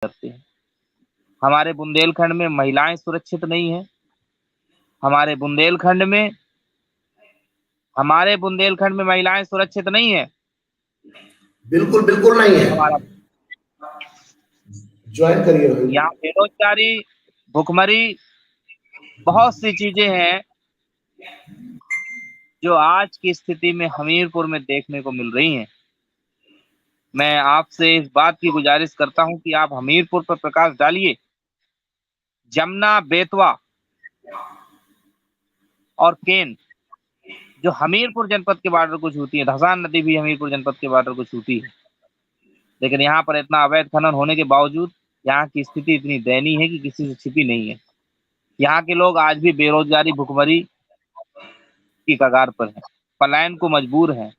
करते हैं। हमारे बुंदेलखंड में महिलाएं सुरक्षित नहीं है। हमारे बुंदेलखंड में महिलाएं सुरक्षित नहीं है। बिल्कुल बिल्कुल नहीं है। हमारा ज्वाइन करिए भाई। यहाँ बेरोजगारी, भुखमरी, बहुत सी चीजें हैं जो आज की स्थिति में हमीरपुर में देखने को मिल रही हैं। मैं आपसे इस बात की गुजारिश करता हूं कि आप हमीरपुर पर प्रकाश डालिए। जमुना, बेतवा और केन जो हमीरपुर जनपद के बॉर्डर को छूती है, धसान नदी भी हमीरपुर जनपद के बॉर्डर को छूती है, लेकिन यहाँ पर इतना अवैध खनन होने के बावजूद यहाँ की स्थिति इतनी दयनीय है कि किसी से छिपी नहीं है। यहाँ के लोग आज भी बेरोजगारी, भुखमरी की कगार पर हैं, पलायन को मजबूर हैं।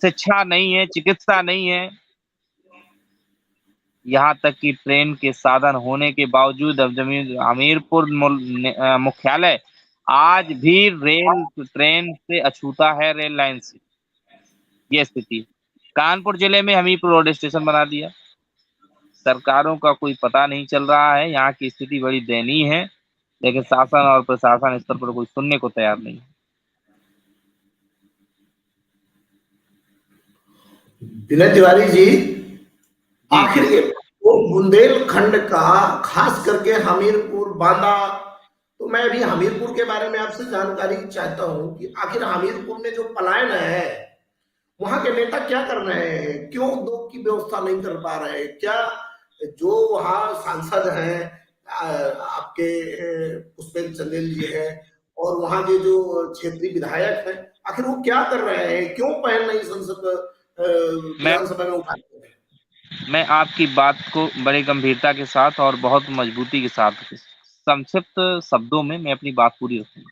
शिक्षा नहीं है, चिकित्सा नहीं है, यहाँ तक कि ट्रेन के साधन होने के बावजूद अब हमीरपुर मुख्यालय आज भी ट्रेन से अछूता है, रेल लाइन से। ये स्थिति कानपुर जिले में हमीरपुर रोड स्टेशन बना दिया। सरकारों का कोई पता नहीं चल रहा है। यहाँ की स्थिति बड़ी दयनीय है, लेकिन शासन और प्रशासन स्तर पर कोई सुनने को तैयार नहीं है। विनय तिवारी जी, आखिर ये वो बुंदेलखंड का खास करके हमीरपुर, बांदा, तो मैं अभी हमीरपुर के बारे में आपसे जानकारी चाहता हूं कि आखिर हमीरपुर में जो पलायन है वहां के नेता क्या कर रहे हैं? क्यों उद्योग की व्यवस्था नहीं कर पा रहे हैं? क्या जो वहाँ सांसद हैं आपके पुष्पेंद्र चंदेल जी हैं और वहाँ के जो क्षेत्रीय विधायक हैं, आखिर वो क्या कर रहे हैं? क्यों पहल नहीं संसद विधानसभा में उठाते हैं? मैं आपकी बात को बड़ी गंभीरता के साथ और बहुत मजबूती के साथ संक्षिप्त शब्दों में मैं अपनी बात पूरी रखूंगा।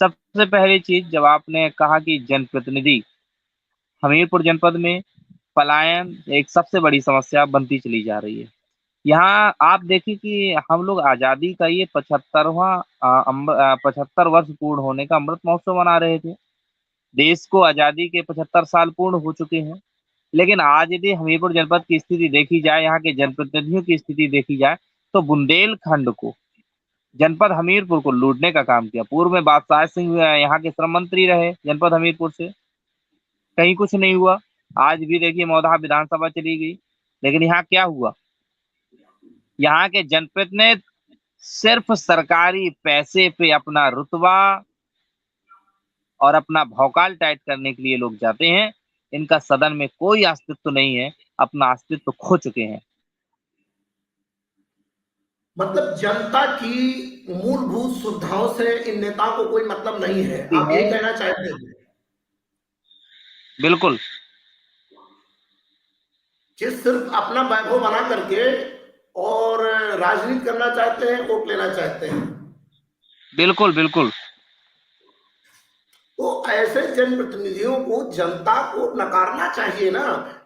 सबसे पहली चीज, जब आपने कहा कि जनप्रतिनिधि, हमीरपुर जनपद में पलायन एक सबसे बड़ी समस्या बनती चली जा रही है। यहाँ आप देखिए कि हम लोग आजादी का ये 75 वर्ष पूर्ण होने का अमृत महोत्सव मना रहे थे। देश को आजादी के 75 साल पूर्ण हो चुके हैं, लेकिन आज यदि हमीरपुर जनपद की स्थिति देखी जाए, यहाँ के जनप्रतिनिधियों की स्थिति देखी जाए, तो बुंदेलखंड को, जनपद हमीरपुर को लूटने का काम किया। पूर्व में बादशाह सिंह यहाँ के श्रम मंत्री रहे जनपद हमीरपुर से, कहीं कुछ नहीं हुआ। आज भी देखिए मौधा विधानसभा चली गई, लेकिन यहाँ क्या हुआ? यहाँ के जनप्रतिनिधि सिर्फ सरकारी पैसे पे अपना रुतबा और अपना भौकाल टाइट करने के लिए लोग जाते हैं। इनका सदन में कोई अस्तित्व नहीं है, अपना अस्तित्व खो चुके हैं। मतलब जनता की मूलभूत सुविधाओं से इन नेताओं को कोई मतलब नहीं है, आप यही कहना चाहते हैं? बिल्कुल। जिस सिर्फ अपना वैभव बना करके और राजनीति करना चाहते हैं, वोट लेना चाहते हैं। बिल्कुल बिल्कुल। तो ऐसे जनप्रतिनिधियों को जनता को नकारना चाहिए ना।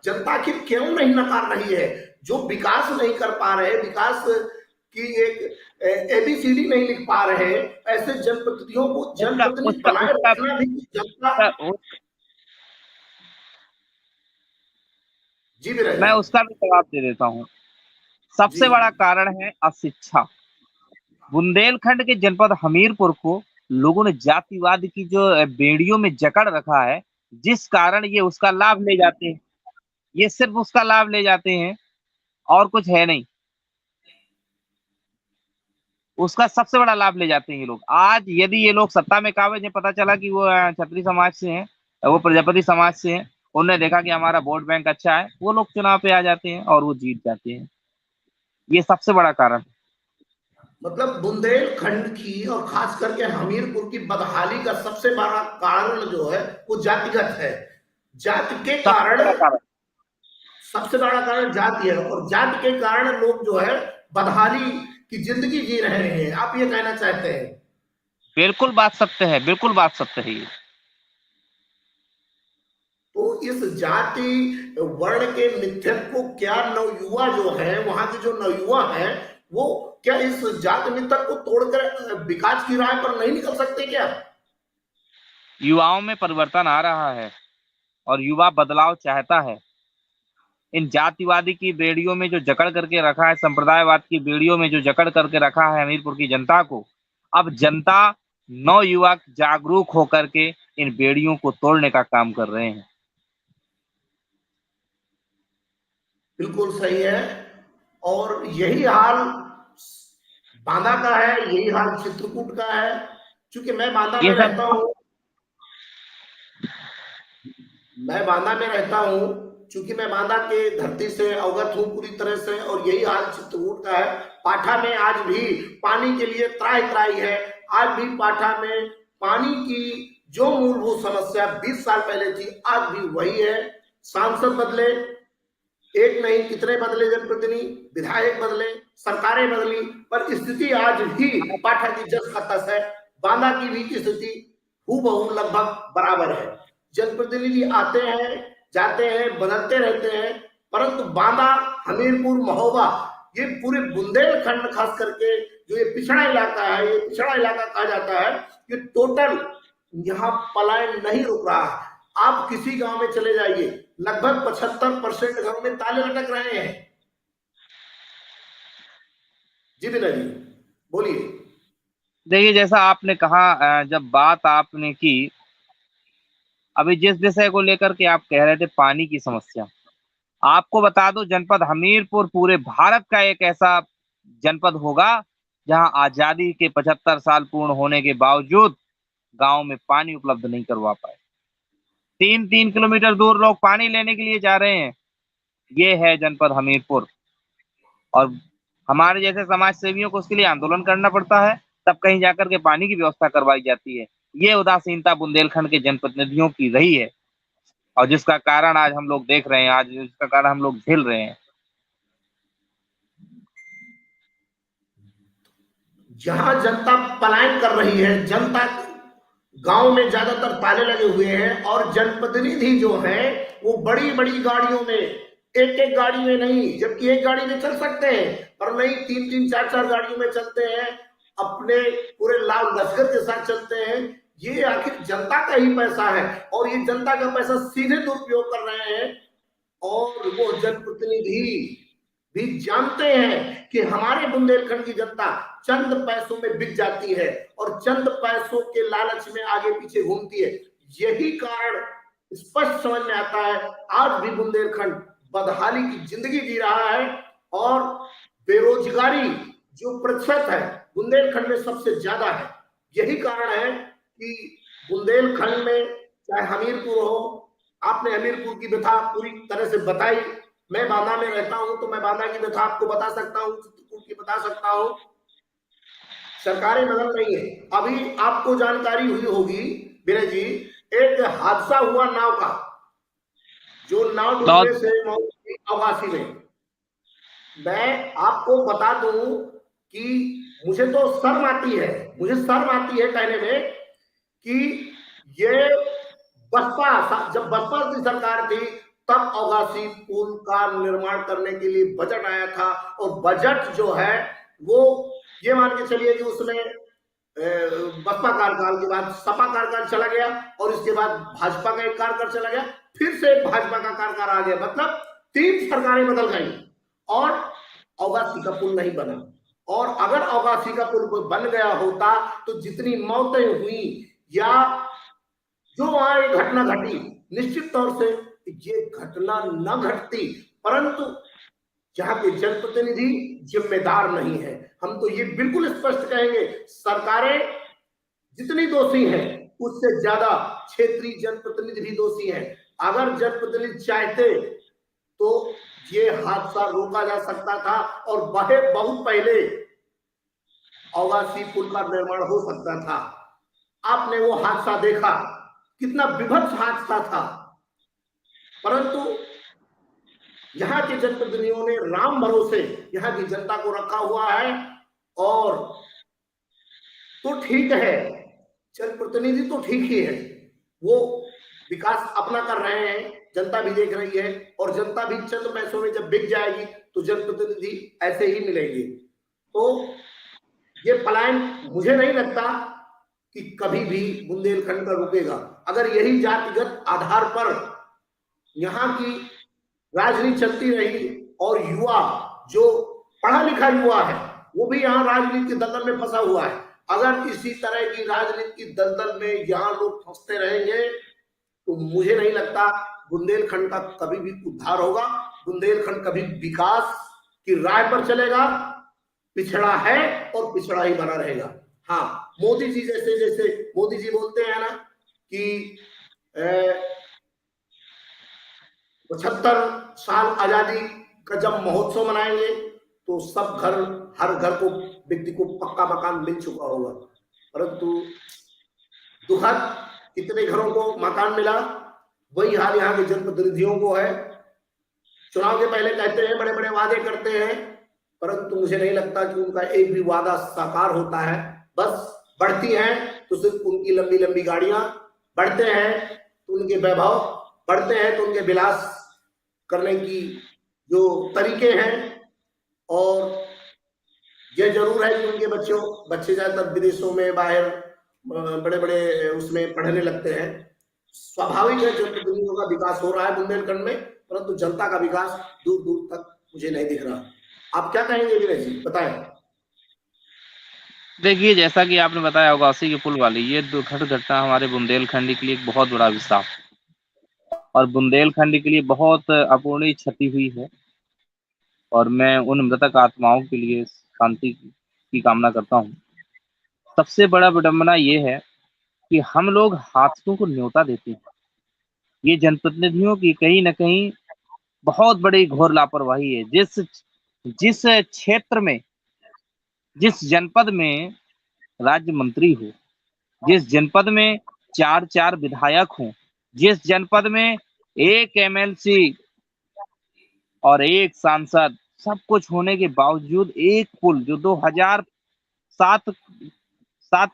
जनता की क्यों नहीं नकार रही है? जो विकास नहीं कर पा रहे, विकास की एक एबीसीडी नहीं लिख पा रहे, ऐसे जनप्रतिनिधियों को जनप्रतिनिधि बनाए रखना भी जनता। जी मैं उसका भी जवाब दे देता हूँ। सबसे बड़ा कारण है अशिक्षा। बुंदेलखंड के जनपद हमीरपुर को लोगों ने जातिवाद की जो बेड़ियों में जकड़ रखा है, जिस कारण ये उसका लाभ ले जाते हैं। ये सिर्फ उसका लाभ ले जाते हैं और कुछ है नहीं। उसका सबसे बड़ा लाभ ले जाते हैं ये लोग। आज यदि ये लोग सत्ता में काबिज हैं, पता चला कि वो क्षत्रिय समाज से हैं, वो प्रजापति समाज से हैं, उन्होंने देखा कि हमारा वोट बैंक अच्छा है, वो लोग चुनाव पे आ जाते हैं और वो जीत जाते हैं। ये सबसे बड़ा कारण। मतलब बुंदेलखंड की और खास करके हमीरपुर की बदहाली का सबसे बड़ा कारण जो है वो जातिगत है। जाति के कारण, सबसे बड़ा कारण जाति है, और जाति के कारण लोग जो है बदहाली की जिंदगी जी रहे हैं, आप ये कहना चाहते हैं? बिल्कुल बात सत्य है, बिल्कुल बात सत्य है ये। तो इस जाति वर्ण के मिथ्यत्व को क्या नवयुवा जो है, वहां के जो नवयुवा है, वो क्या इस जाति मिथ्यत्व को तोड़कर विकास की राह पर नहीं निकल सकते क्या? युवाओं में परिवर्तन आ रहा है और युवा बदलाव चाहता है। इन जातिवादी की बेड़ियों में जो जकड़ करके रखा है, संप्रदायवाद की बेड़ियों में जो जकड़ करके रखा है हमीरपुर की जनता को, अब जनता, नौयुवक जागरूक होकर के इन बेड़ियों को तोड़ने का काम कर रहे हैं। बिल्कुल सही है। और यही हाल बांदा का है, यही हाल चित्रकूट का है। क्योंकि मैं बांदा ये में सब रहता हूँ, चूंकि मैं बांदा के धरती से अवगत हूँ पूरी तरह से, और यही हाल चित्रकूट का है। पाठा में आज भी पानी के लिए त्राही त्राही है। आज भी पाठा में पानी की जो मूलभूत समस्या 20 साल पहले थी, आज भी वही है। सांसद बदले, एक नहीं कितने बदले, जनप्रतिनिधि, विधायक बदले, सरकारें बदली, पर स्थिति आज भी पाठा की जस का तस है। बांदा की भी स्थिति हूबहू लगभग बराबर है। जनप्रतिनिधि आते हैं, जाते हैं, बदलते रहते हैं, परंतु बांदा, हमीरपुर, महोबा, ये पूरे बुंदेलखंड खास करके जो ये पिछड़ा इलाका है, ये पिछड़ा इलाका कहा जाता है, ये टोटल यहाँ पलायन नहीं रुक रहा है। आप किसी गांव में चले जाइए, लगभग 75% घरों में ताले लटक रहे हैं। जी बिना जी, बोलिए। देखिए, जैसा आपने कहा, जब बात आपने की अभी जिस विषय को लेकर के आप कह रहे थे, पानी की समस्या, आपको बता दो जनपद हमीरपुर पूरे भारत का एक ऐसा जनपद होगा जहां आजादी के 75 साल पूर्ण होने के बावजूद गांव में पानी उपलब्ध नहीं करवा पाए। 3-3 किलोमीटर दूर लोग पानी लेने के लिए जा रहे हैं। ये है जनपद हमीरपुर। और हमारे जैसे समाज सेवियों को उसके लिए आंदोलन करना पड़ता है, तब कहीं जाकर के पानी की व्यवस्था करवाई जाती है। ये उदासीनता बुंदेलखंड के जनप्रतिनिधियों की रही है, और जिसका कारण आज हम लोग देख रहे हैं, आज जिसका कारण हम लोग झेल रहे हैं। जहां जनता पलायन कर रही है, जनता गांव में ज्यादातर ताले लगे हुए हैं, और जनप्रतिनिधि जो है वो बड़ी बड़ी गाड़ियों में, एक एक गाड़ी में नहीं, जबकि एक गाड़ी में चल सकते हैं, पर नहीं, 3-3, 4-4 गाड़ियों में चलते हैं, अपने पूरे लाल लश्कर के साथ चलते हैं। ये आखिर जनता का ही पैसा है, और ये जनता का पैसा सीधे दुरुपयोग कर रहे हैं। और वो जनप्रतिनिधि भी जानते हैं कि हमारे बुंदेलखंड की जनता चंद पैसों में बिक जाती है, और चंद पैसों के लालच में आगे पीछे घूमती है। यही कारण स्पष्ट समझ में आता है। आज भी बुंदेलखंड बदहाली की जिंदगी जी रहा है, और बेरोजगारी जो प्रतिशत है बुंदेलखंड में सबसे ज्यादा है। यही कारण है कि बुंदेलखंड में, चाहे हमीरपुर हो, आपने हमीरपुर की व्यथा पूरी तरह से बताई। मैं बांदा में रहता हूं, तो मैं बांदा की व्यथा आपको बता सकता हूं, चित्रकूट की बता सकता हूं। सरकारें बदल रही है। अभी आपको जानकारी हुई होगी विनय जी, एक हादसा हुआ नाव का, जो नाव डूबने से मौत हुई अवासी में। मैं आपको बता दूं कि मुझे तो शर्म आती है, कहने में कि ये बसपा, जब बसपा की सरकार थी, तब अगासी पुल का निर्माण करने के लिए बजट आया था। और बजट जो है वो, ये मान के चलिए कि उसमें बसपा कार्यकाल के बाद सपा कार्यकाल चला गया, और इसके बाद भाजपा का एक कार्यकाल चला गया, फिर से भाजपा का कार्यकाल आ गया। मतलब 3 सरकारें बदल गई, और अगासी का पुल नहीं बना। और अगर अगासी का पुल बन गया होता, तो जितनी मौतें हुई या जो वहां एक घटना घटी, निश्चित तौर से ये घटना न घटती। परंतु यहाँ के जनप्रतिनिधि जिम्मेदार नहीं है। हम तो ये बिल्कुल स्पष्ट कहेंगे, सरकारें जितनी दोषी हैं, उससे ज्यादा क्षेत्रीय जनप्रतिनिधि भी दोषी हैं। अगर जनप्रतिनिधि चाहते तो ये हादसा रोका जा सकता था, और बहुत पहले अगासी पुल का निर्माण हो सकता था। आपने वो हादसा देखा, कितना विभत्स हादसा था। परंतु यहाँ के जनप्रतिनिधियों ने राम भरोसे यहाँ की जनता को रखा हुआ है। और तो ठीक है, जनप्रतिनिधि तो ठीक ही है, वो विकास अपना कर रहे हैं, जनता भी देख रही है, और जनता भी चंद पैसों में जब बिक जाएगी तो जनप्रतिनिधि ऐसे ही मिलेंगे। तो ये पलायन मुझे नहीं लगता कि कभी भी बुंदेलखंड का रुकेगा। अगर यही जातिगत आधार पर यहाँ की राजनीति चलती रही और युवा जो पढ़ा लिखा युवा है वो भी यहाँ राजनीति की दलदल में फंसा हुआ है। अगर इसी तरह की राजनीति की दलदल में यहाँ लोग फंसते रहेंगे तो मुझे नहीं लगता बुंदेलखंड का कभी भी उद्धार होगा, बुंदेलखंड कभी विकास की राह पर चलेगा। पिछड़ा है और पिछड़ा ही बना रहेगा। हाँ, मोदी जी जैसे जैसे मोदी जी बोलते हैं ना कि 75 साल आजादी का जब महोत्सव मनाएंगे तो सब घर, हर घर को, व्यक्ति को पक्का मकान मिल चुका होगा, परंतु दुखद कितने घरों को मकान मिला, वही हाल यहाँ के जनप्रतिनिधियों को है। चुनाव के पहले कहते हैं, बड़े बड़े वादे करते हैं, परंतु मुझे नहीं लगता कि उनका एक भी वादा साकार होता है। बस बढ़ती हैं तो सिर्फ उनकी लंबी लंबी गाड़ियां, बढ़ते हैं तो उनके वैभव, बढ़ते हैं तो उनके विलास करने की जो तरीके हैं। और यह जरूर है कि उनके बच्चे ज्यादातर विदेशों में, बाहर बड़े बड़े उसमें पढ़ने लगते हैं। स्वाभाविक है जनप्रतिनिधियों का विकास हो रहा है बुंदेलखंड में, परंतु जनता का विकास दूर दूर तक मुझे नहीं दिख रहा। आप क्या कहेंगे विनय जी, बताएं। देखिए, जैसा कि आपने बताया होगा उसी के पुल वाली ये दुखद घटना हमारे बुंदेलखंड के लिए एक बहुत बड़ा विस्तार और बुंदेलखंड के लिए बहुत अपूर्णीय क्षति हुई है। और मैं उन मृतक आत्माओं के लिए शांति की कामना करता हूँ। सबसे बड़ा विडंबना ये है कि हम लोग हादसों को न्योता देते हैं। ये जनप्रतिनिधियों की कहीं न कहीं बहुत बड़ी घोर लापरवाही है। जिस क्षेत्र में, जिस जनपद में राज्य मंत्री हो, जिस जनपद में 4-4 विधायक हों, जिस जनपद में 1 एमएलसी और 1 सांसद, सब कुछ होने के बावजूद एक पुल जो 2007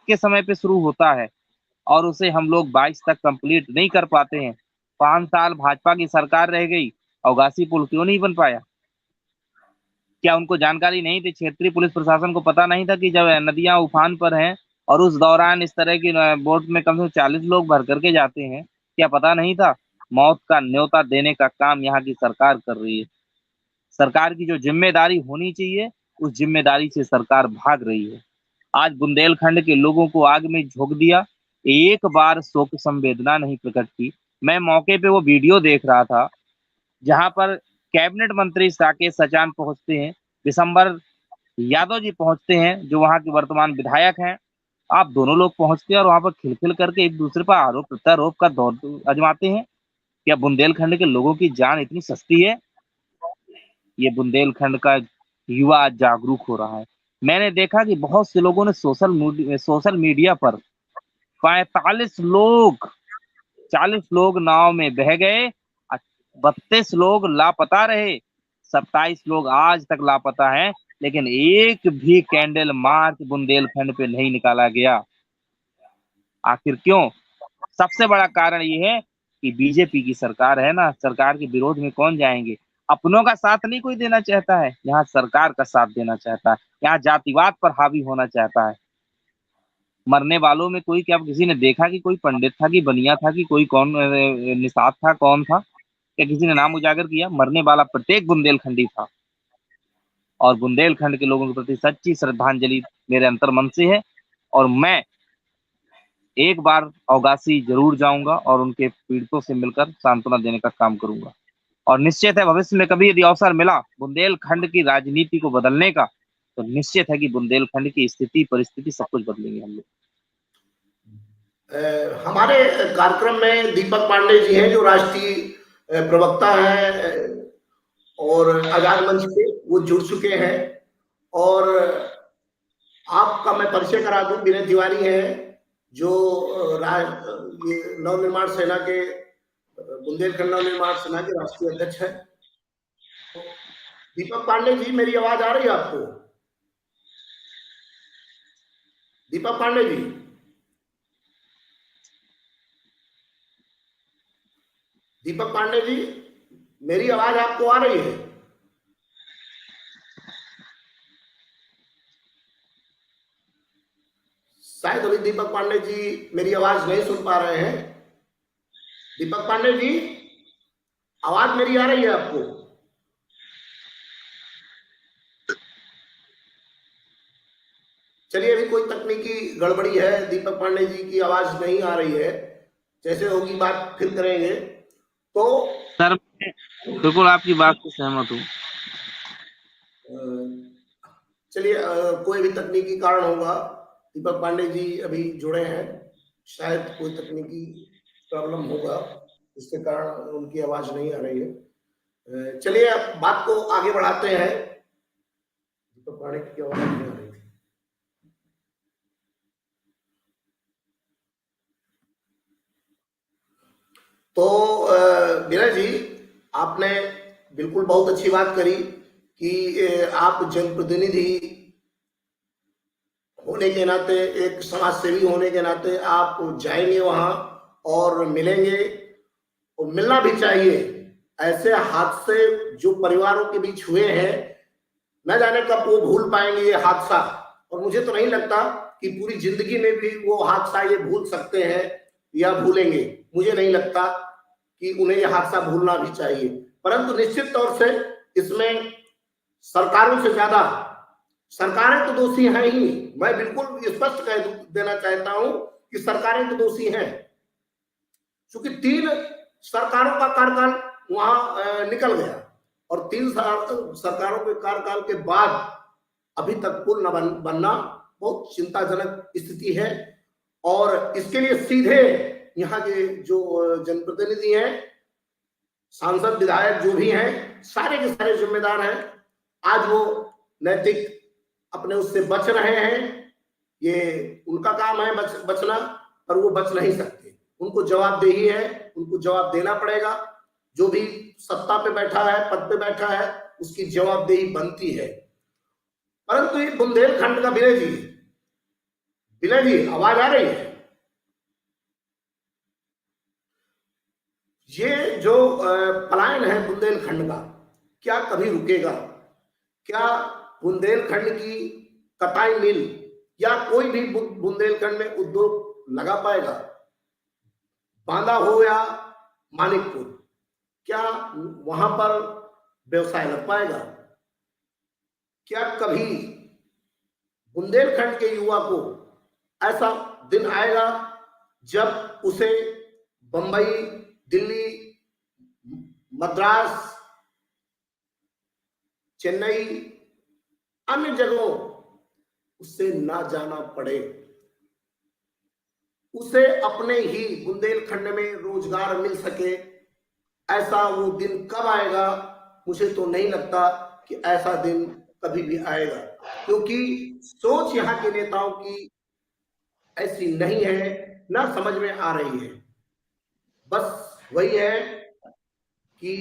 के समय पे शुरू होता है और उसे हम लोग 22 तक कंप्लीट नहीं कर पाते हैं। 5 साल भाजपा की सरकार रह गई और गासी पुल क्यों नहीं बन पाया? क्या उनको जानकारी नहीं थी? क्षेत्रीय पुलिस प्रशासन को पता नहीं था कि जब नदियां उफान पर हैं और उस दौरान इस तरह की बोट में कम से कम 40 लोग भर करके जाते हैं, क्या पता नहीं था? मौत का न्योता देने का काम यहाँ की सरकार कर रही है। सरकार की जो जिम्मेदारी होनी चाहिए, उस जिम्मेदारी से सरकार भाग रही है। आज बुंदेलखंड के लोगों को आग में झोंक दिया, एक बार शोक संवेदना नहीं प्रकट की। मैं मौके पे वो वीडियो देख रहा था जहां पर कैबिनेट मंत्री साकेत सचान पहुंचते हैं, दिसंबर यादव जी पहुंचते हैं जो वहां के वर्तमान विधायक हैं। आप दोनों लोग पहुंचते हैं और वहां पर खिलखिल करके एक दूसरे पर आरोप प्रत्यारोप का दौर आजमाते हैं। क्या बुंदेलखंड के लोगों की जान इतनी सस्ती है? ये बुंदेलखंड का युवा आज जागरूक हो रहा है। मैंने देखा कि बहुत से लोगों ने सोशल मीडिया पर 45 लोग, 40 लोग नाव में बह गए, 32 लोग लापता रहे, 27 लोग आज तक लापता हैं, लेकिन एक भी कैंडल मार्च बुंदेलखंड पे नहीं निकाला गया। आखिर क्यों? सबसे बड़ा कारण ये है कि बीजेपी की सरकार है ना, सरकार के विरोध में कौन जाएंगे? अपनों का साथ नहीं कोई देना चाहता है, यहाँ सरकार का साथ देना चाहता है, यहाँ जातिवाद पर हावी होना चाहता है। मरने वालों में कोई, क्या किसी ने देखा कि कोई पंडित था कि बनिया था कि कोई कौन निषाद था, कौन था? क्या किसी ने नाम उजागर किया? मरने वाला प्रत्येक बुंदेलखंडी था। और बुंदेलखंड के लोगों के प्रति सच्ची श्रद्धांजलि मेरे अंतर्मन से है और मैं एक बार अवगासी जरूर जाऊंगा और उनके पीड़ितों से मिलकर सांत्वना देने का काम करूंगा। और निश्चित है भविष्य में कभी यदि अवसर मिला बुंदेलखंड की राजनीति को बदलने का, तो निश्चित है कि बुंदेलखंड की स्थिति परिस्थिति सब कुछ बदलेंगे हम लोग। हमारे कार्यक्रम में दीपक पांडे जी हैं जो राष्ट्रीय प्रवक्ता हैं और आजाद मंच से वो जुड़ चुके हैं। और आपका मैं परिचय करा दूं, विनय तिवारी हैं जो नवनिर्माण सेना के, बुंदेलखंड नवनिर्माण सेना के राष्ट्रीय अध्यक्ष हैं। दीपक पांडे जी, मेरी आवाज आ रही है आपको? दीपक पांडे जी, दीपक पांडे जी, मेरी आवाज आपको आ रही है? शायद अभी दीपक पांडे जी मेरी आवाज नहीं सुन पा रहे हैं। दीपक पांडे जी, आवाज मेरी आ रही है आपको? चलिए, अभी कोई तकनीकी गड़बड़ी है, दीपक पांडे जी की आवाज नहीं आ रही है, जैसे होगी बात फिर करेंगे। तो सर बिल्कुल आपकी बात से सहमत हूँ। चलिए, कोई भी तकनीकी कारण होगा, दीपक पांडे जी अभी जुड़े हैं, शायद कोई तकनीकी प्रॉब्लम होगा इसके कारण उनकी आवाज नहीं आ रही है। चलिए, अब बात को आगे बढ़ाते हैं। दीपक पांडे की आवाज नहीं आ रही थी। तो विनय जी, आपने बिल्कुल बहुत अच्छी बात करी कि आप जनप्रतिनिधि होने के नाते, एक समाज सेवी होने के नाते आप जाएंगे वहां और मिलेंगे, और मिलना भी चाहिए। ऐसे हादसे जो परिवारों के बीच हुए हैं, न जाने कब वो भूल पाएंगे ये हादसा, और मुझे तो नहीं लगता कि पूरी जिंदगी में भी वो हादसा ये भूल सकते हैं या भूलेंगे। मुझे नहीं लगता कि उन्हें यह हादसा भूलना भी चाहिए, परंतु निश्चित तौर से इसमें सरकारों से ज्यादा सरकारें तो दोषी हैं ही। मैं बिल्कुल स्पष्ट कह देना चाहता हूं कि सरकारें तो दोषी हैं, क्योंकि 3 सरकारों का कार्यकाल वहां निकल गया, और 3 सरकारों के कार्यकाल के बाद अभी तक पुल न बनना बहुत चिंताजनक स्थिति है। और इसके लिए सीधे यहाँ के जो जनप्रतिनिधि हैं, सांसद विधायक जो भी हैं, सारे के सारे जिम्मेदार हैं। आज वो नैतिक अपने उससे बच रहे हैं, ये उनका काम है बचना, पर वो बच नहीं सकते। उनको जवाबदेही है, उनको जवाब देना पड़ेगा। जो भी सत्ता पे बैठा है, पद पे बैठा है, उसकी जवाबदेही बनती है। परंतु ये बुंदेलखंड का विनय जी आवाज आ रही है? ये जो पलायन है बुंदेलखंड का, क्या कभी रुकेगा? क्या बुंदेलखंड की कटाई मिल या कोई भी बुंदेलखंड में उद्योग लगा पाएगा? बांदा हो या मानिकपुर, क्या वहां पर व्यवसाय लग पाएगा? क्या कभी बुंदेलखंड के युवा को ऐसा दिन आएगा जब उसे बंबई, दिल्ली, मद्रास, चेन्नई, अन्य जगहों उससे ना जाना पड़े, उसे अपने ही बुंदेलखंड में रोजगार मिल सके? ऐसा वो दिन कब आएगा? मुझे तो नहीं लगता कि ऐसा दिन कभी भी आएगा, क्योंकि सोच यहाँ के नेताओं की ऐसी नहीं है, ना समझ में आ रही है। बस वही है कि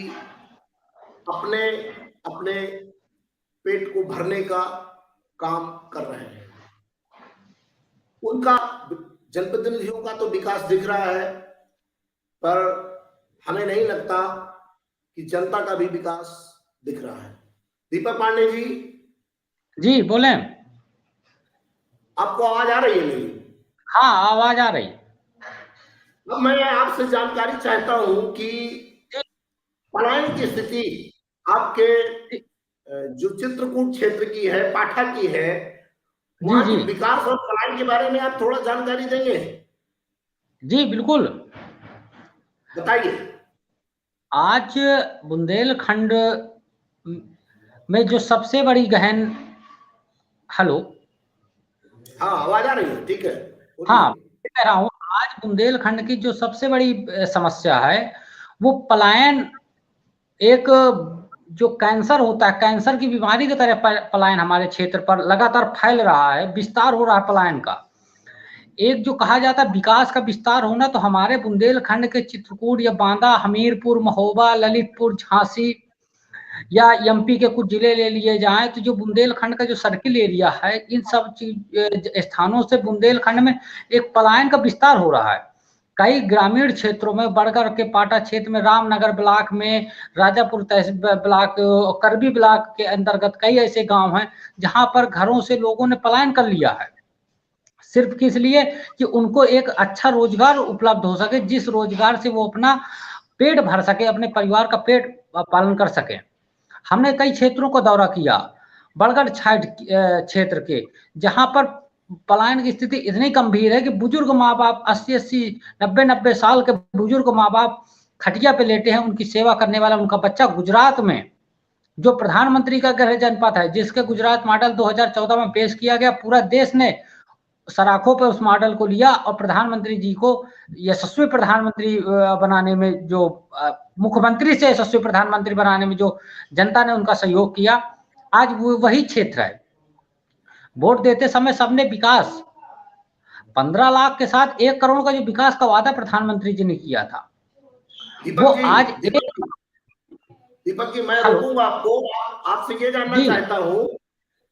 अपने अपने पेट को भरने का काम कर रहे हैं। उनका, जनप्रतिनिधियों का तो विकास दिख रहा है, पर हमें नहीं लगता कि जनता का भी विकास दिख रहा है। दीपक पांडे जी बोले। आपको आवाज आ रही है मेरी? हाँ, आवाज आ रही है। अब मैं आपसे जानकारी चाहता हूं कि पलायन की स्थिति आपके जो चित्रकूट क्षेत्र की है, पाठा की है, वहां के विकास और पलायन के बारे में आप थोड़ा जानकारी देंगे? जी बिल्कुल, बताइए। आज बुंदेलखंड में जो सबसे बड़ी गहन, हेलो, हाँ आवाज आ रही है, ठीक है। हाँ कह रहा हूँ, आज बुंदेलखंड की जो सबसे बड़ी समस्या है वो पलायन, एक जो कैंसर होता है, कैंसर की बीमारी की तरह पलायन हमारे क्षेत्र पर लगातार फैल रहा है, विस्तार हो रहा है पलायन का। एक जो कहा जाता है विकास का विस्तार होना, तो हमारे बुंदेलखंड के चित्रकूट या बांदा, हमीरपुर, महोबा, ललितपुर, झांसी या एमपी के कुछ जिले ले लिए जाएं, तो जो बुंदेलखंड का जो सर्किल एरिया है, इन सब स्थानों से बुंदेलखंड में एक पलायन का विस्तार हो रहा है। कई ग्रामीण क्षेत्रों में, बड़गर के पाटा क्षेत्र में, रामनगर ब्लॉक में, राजापुर तहसील ब्लॉक, करबी ब्लॉक के अंतर्गत कई ऐसे गांव हैं जहां पर घरों से लोगों ने पलायन कर लिया है, सिर्फ किस लिए कि उनको एक अच्छा रोजगार उपलब्ध हो सके, जिस रोजगार से वो अपना पेट भर सके, अपने परिवार का पेट पालन कर सके। हमने कई क्षेत्रों को दौरा किया, बड़गढ़ साइड क्षेत्र के, जहां पर पलायन की स्थिति इतनी गंभीर है कि बुजुर्ग माँ बाप 80-80, 90-90 साल के बुजुर्ग माँ बाप खटिया पे लेटे हैं, उनकी सेवा करने वाला उनका बच्चा गुजरात में, जो प्रधानमंत्री का गृह जनपद है, जिसके गुजरात मॉडल 2014 में पेश किया गया, पूरा देश ने सराखों पर उस मॉडल को लिया और प्रधानमंत्री जी को यशस्वी प्रधानमंत्री बनाने में, जो मुख्यमंत्री से यशस्वी प्रधानमंत्री बनाने में जो जनता ने उनका सहयोग किया, आज वो वही क्षेत्र है। वोट देते समय सबने विकास, 15 लाख के साथ 1 करोड़ का जो विकास का वादा प्रधानमंत्री जी ने किया था, वो आज दीपक जी, मैं रोकूंगा आपको, आपसे ये जानना चाहता हूँ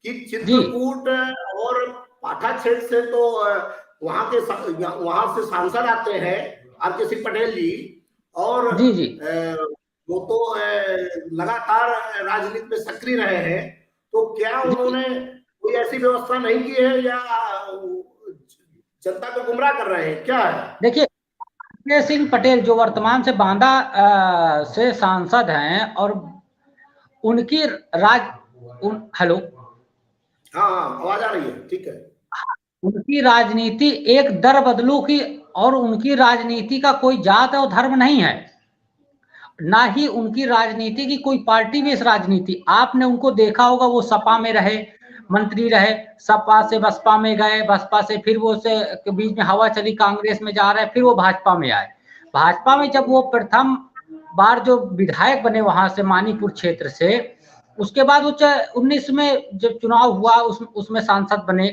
कि चित्रकूट और पाठा क्षेत्र से तो वहां से सांसद आते हैं आर.के. सिंह पटेल जी, और वो तो लगातार राजनीति में सक्रिय रहे हैं, तो क्या उन्होंने कोई ऐसी व्यवस्था नहीं की है या जनता को गुमराह कर रहे हैं, क्या है? देखिए, आर.के. सिंह पटेल जो वर्तमान से बांदा से सांसद हैं, और उनकी हेलो, हाँ आवाज आ रही है, ठीक है। उनकी राजनीति एक दर बदलू की, और उनकी राजनीति का कोई जात और धर्म नहीं है, ना ही उनकी राजनीति की कोई पार्टी बेस्ड राजनीति। आपने उनको देखा होगा, वो सपा में रहे, मंत्री रहे, सपा से बसपा में गए, बसपा से फिर वो से बीच में हवा चली, कांग्रेस में जा रहे, फिर वो भाजपा में आए। भाजपा में जब वो प्रथम बार जो विधायक बने वहां से मानीपुर क्षेत्र से, उसके बाद वो 19 में जब चुनाव हुआ उसमें सांसद बने।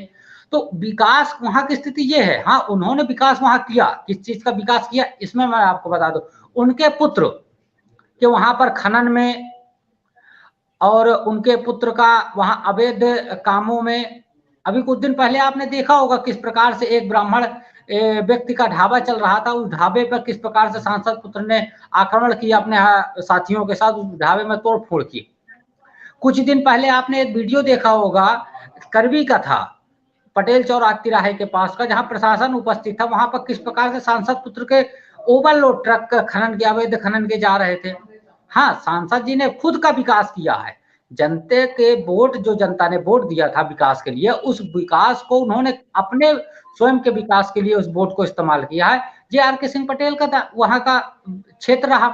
तो विकास वहां की स्थिति ये है, हाँ उन्होंने विकास वहां किया, किस चीज का विकास किया इसमें मैं आपको बता दूं, उनके पुत्र के वहां पर खनन में, और उनके पुत्र का वहां अवैध कामों में, अभी कुछ दिन पहले आपने देखा होगा किस प्रकार से एक ब्राह्मण व्यक्ति का ढाबा चल रहा था, उस ढाबे पर किस प्रकार से सांसद पुत्र ने आक्रमण किया अपने साथियों के साथ, उस ढाबे में तोड़फोड़ की। कुछ दिन पहले आपने एक वीडियो देखा होगा, करवी का था, पटेल चौराहा तिराहे के पास का, जहां प्रशासन उपस्थित था, वहां पर किस प्रकार से सांसद पुत्र के ओवरलोड ट्रक खनन के, अवैध खनन के जा रहे थे। हाँ, सांसद जी ने खुद का विकास किया है, जनता के वोट, जो जनता ने वोट दिया था विकास के लिए, उस विकास को उन्होंने अपने स्वयं के विकास के लिए उस वोट को इस्तेमाल किया है। ये आर.के. सिंह पटेल का वहां का क्षेत्र रहा।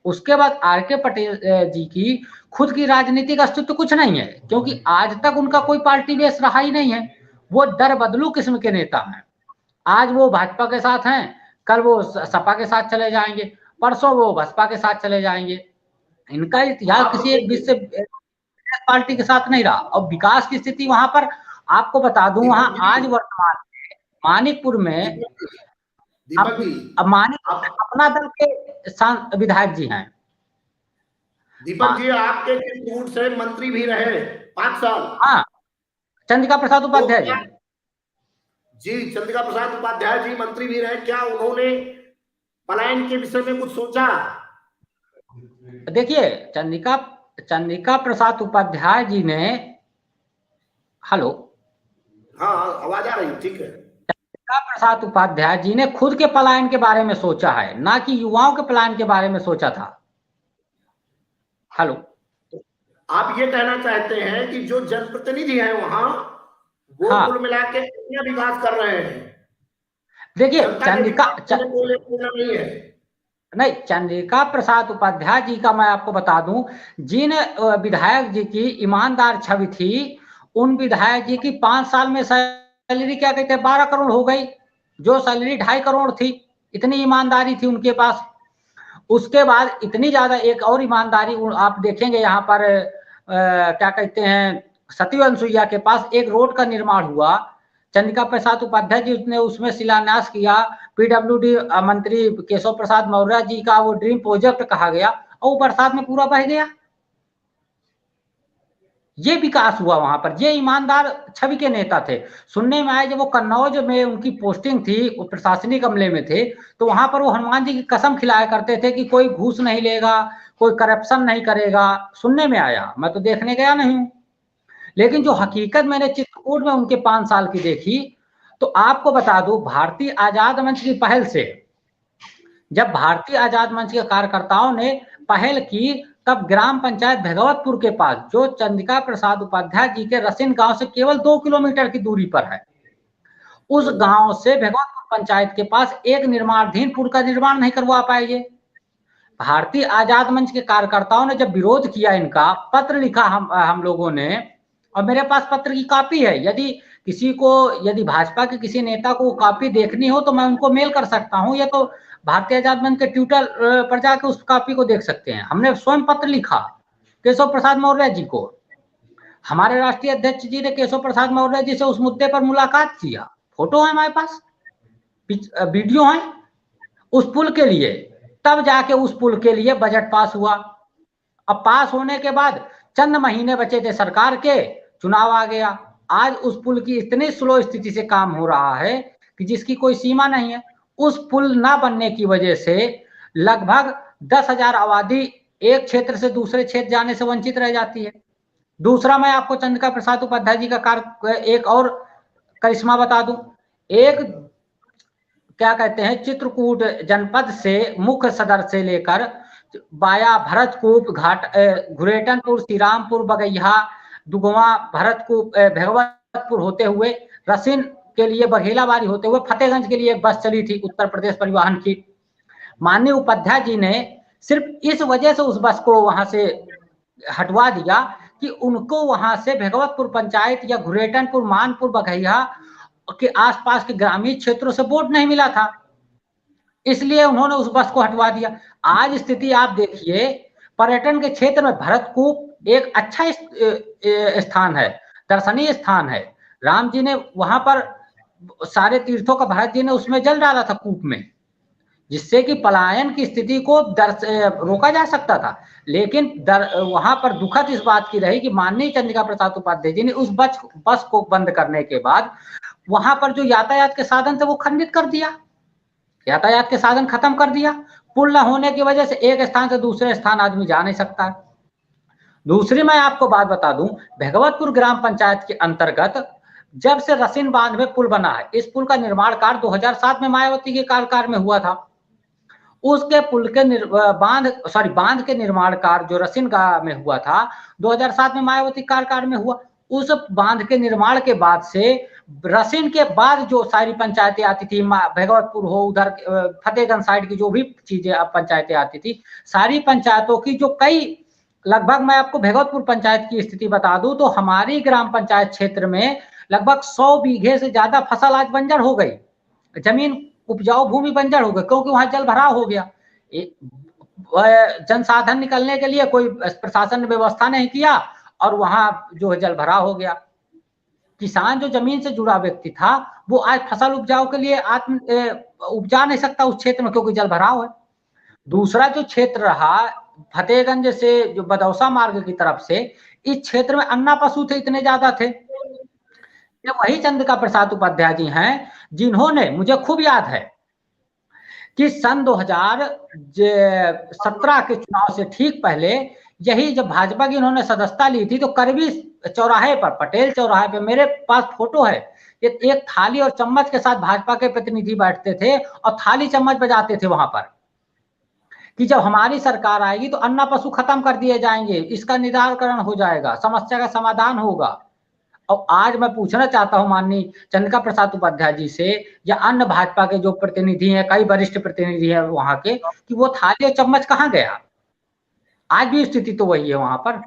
उसके बाद आर.के. पटेल जी की खुद की राजनीतिक अस्तित्व कुछ नहीं है, क्योंकि आज तक उनका कोई पार्टी बेस रहा ही नहीं है। वो दर बदलू किस्म के नेता हैं। आज वो भाजपा के साथ हैं, कल वो सपा के साथ चले जाएंगे, परसों वो बसपा के साथ चले जाएंगे। इनका इतिहास किसी एक विश्व पार्टी के साथ नहीं रहा। और विकास की स्थिति वहां पर आपको बता दूं, वहां आज वर्तमान में मानिकपुर में मानिकपुर अपना दल के विधायक जी हैं। दीपक जी, आपके चित्रकूट से मंत्री भी रहे 5 साल। हाँ, चंद्रिका प्रसाद उपाध्याय जी, चंद्रिका प्रसाद उपाध्याय जी मंत्री भी रहे। क्या उन्होंने पलायन के विषय में कुछ सोचा? देखिए, चंद्रिका प्रसाद उपाध्याय जी ने, हेलो, हाँ आवाज आ रही, ठीक है। चंद्रिका प्रसाद उपाध्याय जी ने खुद के पलायन के बारे में सोचा है, ना कि युवाओं के पलायन के बारे में सोचा था। हेलो, आप ये कहना चाहते हैं कि जो जनप्रतिनिधि हैं वहां, वो कुल मिला के कितना विकास कर रहे हैं? देखिए, चंद्रिका प्रसाद उपाध्याय जी का मैं आपको बता दूं, जिन विधायक जी की ईमानदार छवि थी, उन विधायक जी की 5 साल में सैलरी क्या कहते हैं 12 करोड़ हो गई, जो सैलरी 2.5 करोड़ थी। इतनी ईमानदारी थी उनके पास। उसके बाद इतनी ज्यादा एक और ईमानदारी आप देखेंगे यहाँ पर क्या कहते हैं, सती अनसुईया के पास एक रोड का निर्माण हुआ, चंद्रिका प्रसाद उपाध्याय जी ने उसमें शिलान्यास किया। पीडब्ल्यूडी मंत्री केशव प्रसाद मौर्य जी का वो ड्रीम प्रोजेक्ट कहा गया, और वो बरसात में पूरा बह गया। ये विकास हुआ वहां पर। ये ईमानदार छवि के नेता थे। सुनने में आया जब वो कन्नौज में उनकी पोस्टिंग थी, वो प्रशासनिक अमले में थे, तो वहां पर वो हनुमान जी की कसम खिलाया करते थे कि कोई घूस नहीं लेगा, कोई करप्शन नहीं करेगा। सुनने में आया, मैं तो देखने गया नहीं हूं, लेकिन जो हकीकत मैंने चित्रकूट में उनके 5 साल की देखी, तो आपको बता दूं, भारतीय आजाद मंच की पहल से जब भारतीय आजाद मंच के कार्यकर्ताओं ने पहल की, तब ग्राम पंचायत भगवतपुर के पास, जो चंद्रिका प्रसाद उपाध्याय जी के रसिन गांव से केवल 2 किलोमीटर की दूरी पर है, उस गांव से भगवतपुर पंचायत के पास एक निर्माणाधीन पुल का निर्माण नहीं करवा पाएंगे। भारतीय आजाद मंच के कार्यकर्ताओं ने जब विरोध किया, इनका पत्र लिखा हम लोगों ने, और मेरे पास पत्र की कॉपी है। यदि भाजपा के किसी नेता को कॉपी देखनी हो तो मैं उनको मेल कर सकता हूं, या तो भारतीय आजाद मंच के ट्विटर पर जाकर उस कॉपी को देख सकते हैं। हमने स्वयं पत्र लिखा केशव प्रसाद मौर्य जी को। हमारे राष्ट्रीय अध्यक्ष जी ने केशव प्रसाद मौर्य जी से उस मुद्दे पर मुलाकात किया, फोटो है हमारे पास, वीडियो है उस पुल के लिए। तब जाके उस पुल के लिए बजट पास हुआ। अब पास होने के बाद चंद महीने बचे थे सरकार के, चुनाव आ गया। आज उस पुल की इतनी स्लो स्थिति से काम हो रहा है कि जिसकी कोई सीमा नहीं है। उस पुल ना बनने की वजह से लगभग 10,000 आबादी एक क्षेत्र से दूसरे क्षेत्र जाने से वंचित रह जाती है। दूसरा, मैं आपको चंद्रिका प्रसाद उपाध्याय जी का कार्य एक और करिश्मा बता दूं। एक क्या कहते हैं, चित्रकूट जनपद से मुख्य सदर से लेकर बाया भरतकूप, घुरेटनपुर, श्रीरामपुर, बगैया, दुगवा, भरतकूप, भगवतपुर होते हुए रसिन के लिए बघेलाबारी होते हुए फतेहगंज के लिए एक बस चली थी उत्तर प्रदेश परिवहन की। माननीय उपाध्याय जी ने सिर्फ इस वजह से उस बस को वहां से हटवा दिया कि उनको वहां से भगवतपुर पंचायत या घुरेटनपुर, मानपुर, बघैया के आसपास के ग्रामीण क्षेत्रों से वोट नहीं मिला था, इसलिए उन्होंने उस बस को हटवा दिया। आज स्थिति आप देखिए, पर्यटन के क्षेत्र में भरतकूप एक अच्छा स्थान है, दर्शनीय स्थान है। राम जी ने वहां पर सारे तीर्थों का भरत जी ने उसमें जल डाला था कूप में, जिससे कि पलायन की स्थिति को रोका जा सकता था। लेकिन वहां पर दुखद इस बात की रही कि माननीय चंद्रिका प्रसाद उपाध्याय जी ने उस बस को बंद करने के बाद वहां पर जो यातायात के साधन थे वो खंडित कर दिया, यातायात के साधन खत्म कर दिया। पुल न होने की वजह से एक स्थान से दूसरे स्थान आदमी जा नहीं सकता। दूसरी मैं आपको बात बता दूं, भगवतपुर ग्राम पंचायत के अंतर्गत जब से रसिन बांध में पुल बना है, इस पुल का निर्माण कार्य 2007 में मायावती के कार्यकाल में हुआ था। उसके पुल के बांध के निर्माण कार्य जो रसिन गांव में हुआ था 2007 में मायावती कार्यकाल में हुआ। उस बांध के निर्माण के बाद से रसिन के बाद जो सारी पंचायतें आती थी, भगवतपुर हो, उधर फतेहगंज साइड की जो भी चीजें पंचायतें आती थी, सारी पंचायतों की जो लगभग मैं आपको भगवतपुर पंचायत की स्थिति बता दूं तो हमारी ग्राम पंचायत क्षेत्र में लगभग 100 बीघे से ज्यादा फसल आज बंजर हो गई, जमीन उपजाऊ भूमि बंजर हो गई, क्योंकि वहां जल भराव हो गया। जनसाधन निकलने के लिए कोई प्रशासन ने व्यवस्था नहीं किया और वहां जो है जल भराव हो गया। किसान जो जमीन से जुड़ा व्यक्ति था वो आज फसल उपजाऊ के लिए उपजा नहीं सकता उस क्षेत्र में, क्योंकि जल भराव है। दूसरा जो क्षेत्र रहा फतेहगंज से जो बदौसा मार्ग की तरफ से, इस क्षेत्र में अन्ना पशु थे, इतने ज्यादा थे। ये वही चंद्रिका प्रसाद उपाध्याय जी हैं जिन्होंने, मुझे खूब याद है कि सन 2017 के चुनाव से ठीक पहले यही जब भाजपा की उन्होंने सदस्यता ली थी तो करवी चौराहे पर, पटेल चौराहे पे, मेरे पास फोटो है, एक थाली और चम्मच के साथ भाजपा के प्रतिनिधि बैठते थे और थाली चम्मच बजाते थे वहां पर कि जब हमारी सरकार आएगी तो अन्ना पशु खत्म कर दिए जाएंगे, इसका निराकरण हो जाएगा, समस्या का समाधान होगा। और आज मैं पूछना चाहता हूं माननीय चंद्रिका प्रसाद उपाध्याय जी से या अन्य भाजपा के जो प्रतिनिधि हैं, कई वरिष्ठ प्रतिनिधि हैं वहां के, कि वो थाली और चम्मच कहां गया? आज भी स्थिति तो वही है। वहां पर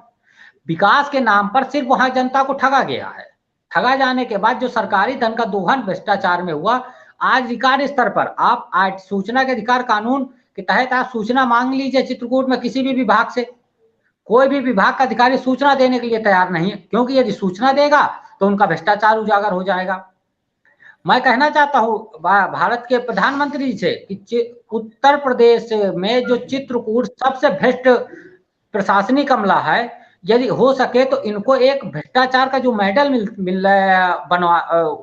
विकास के नाम पर सिर्फ वहां जनता को ठगा गया है। ठगा जाने के बाद जो सरकारी धन का दोहन भ्रष्टाचार में हुआ, आज रिकॉर्ड स्तर पर आप आज सूचना के अधिकार कानून के तहत आप सूचना मांग लीजिए चित्रकूट में किसी भी विभाग से, कोई भी विभाग का अधिकारी सूचना देने के लिए तैयार नहीं है, क्योंकि यदि सूचना देगा तो उनका भ्रष्टाचार उजागर हो जाएगा। मैं कहना चाहता हूं भारत के प्रधानमंत्री से कि उत्तर प्रदेश में जो चित्रकूट सबसे भ्रष्ट प्रशासनिक अमला है, यदि हो सके तो इनको एक भ्रष्टाचार का जो मेडल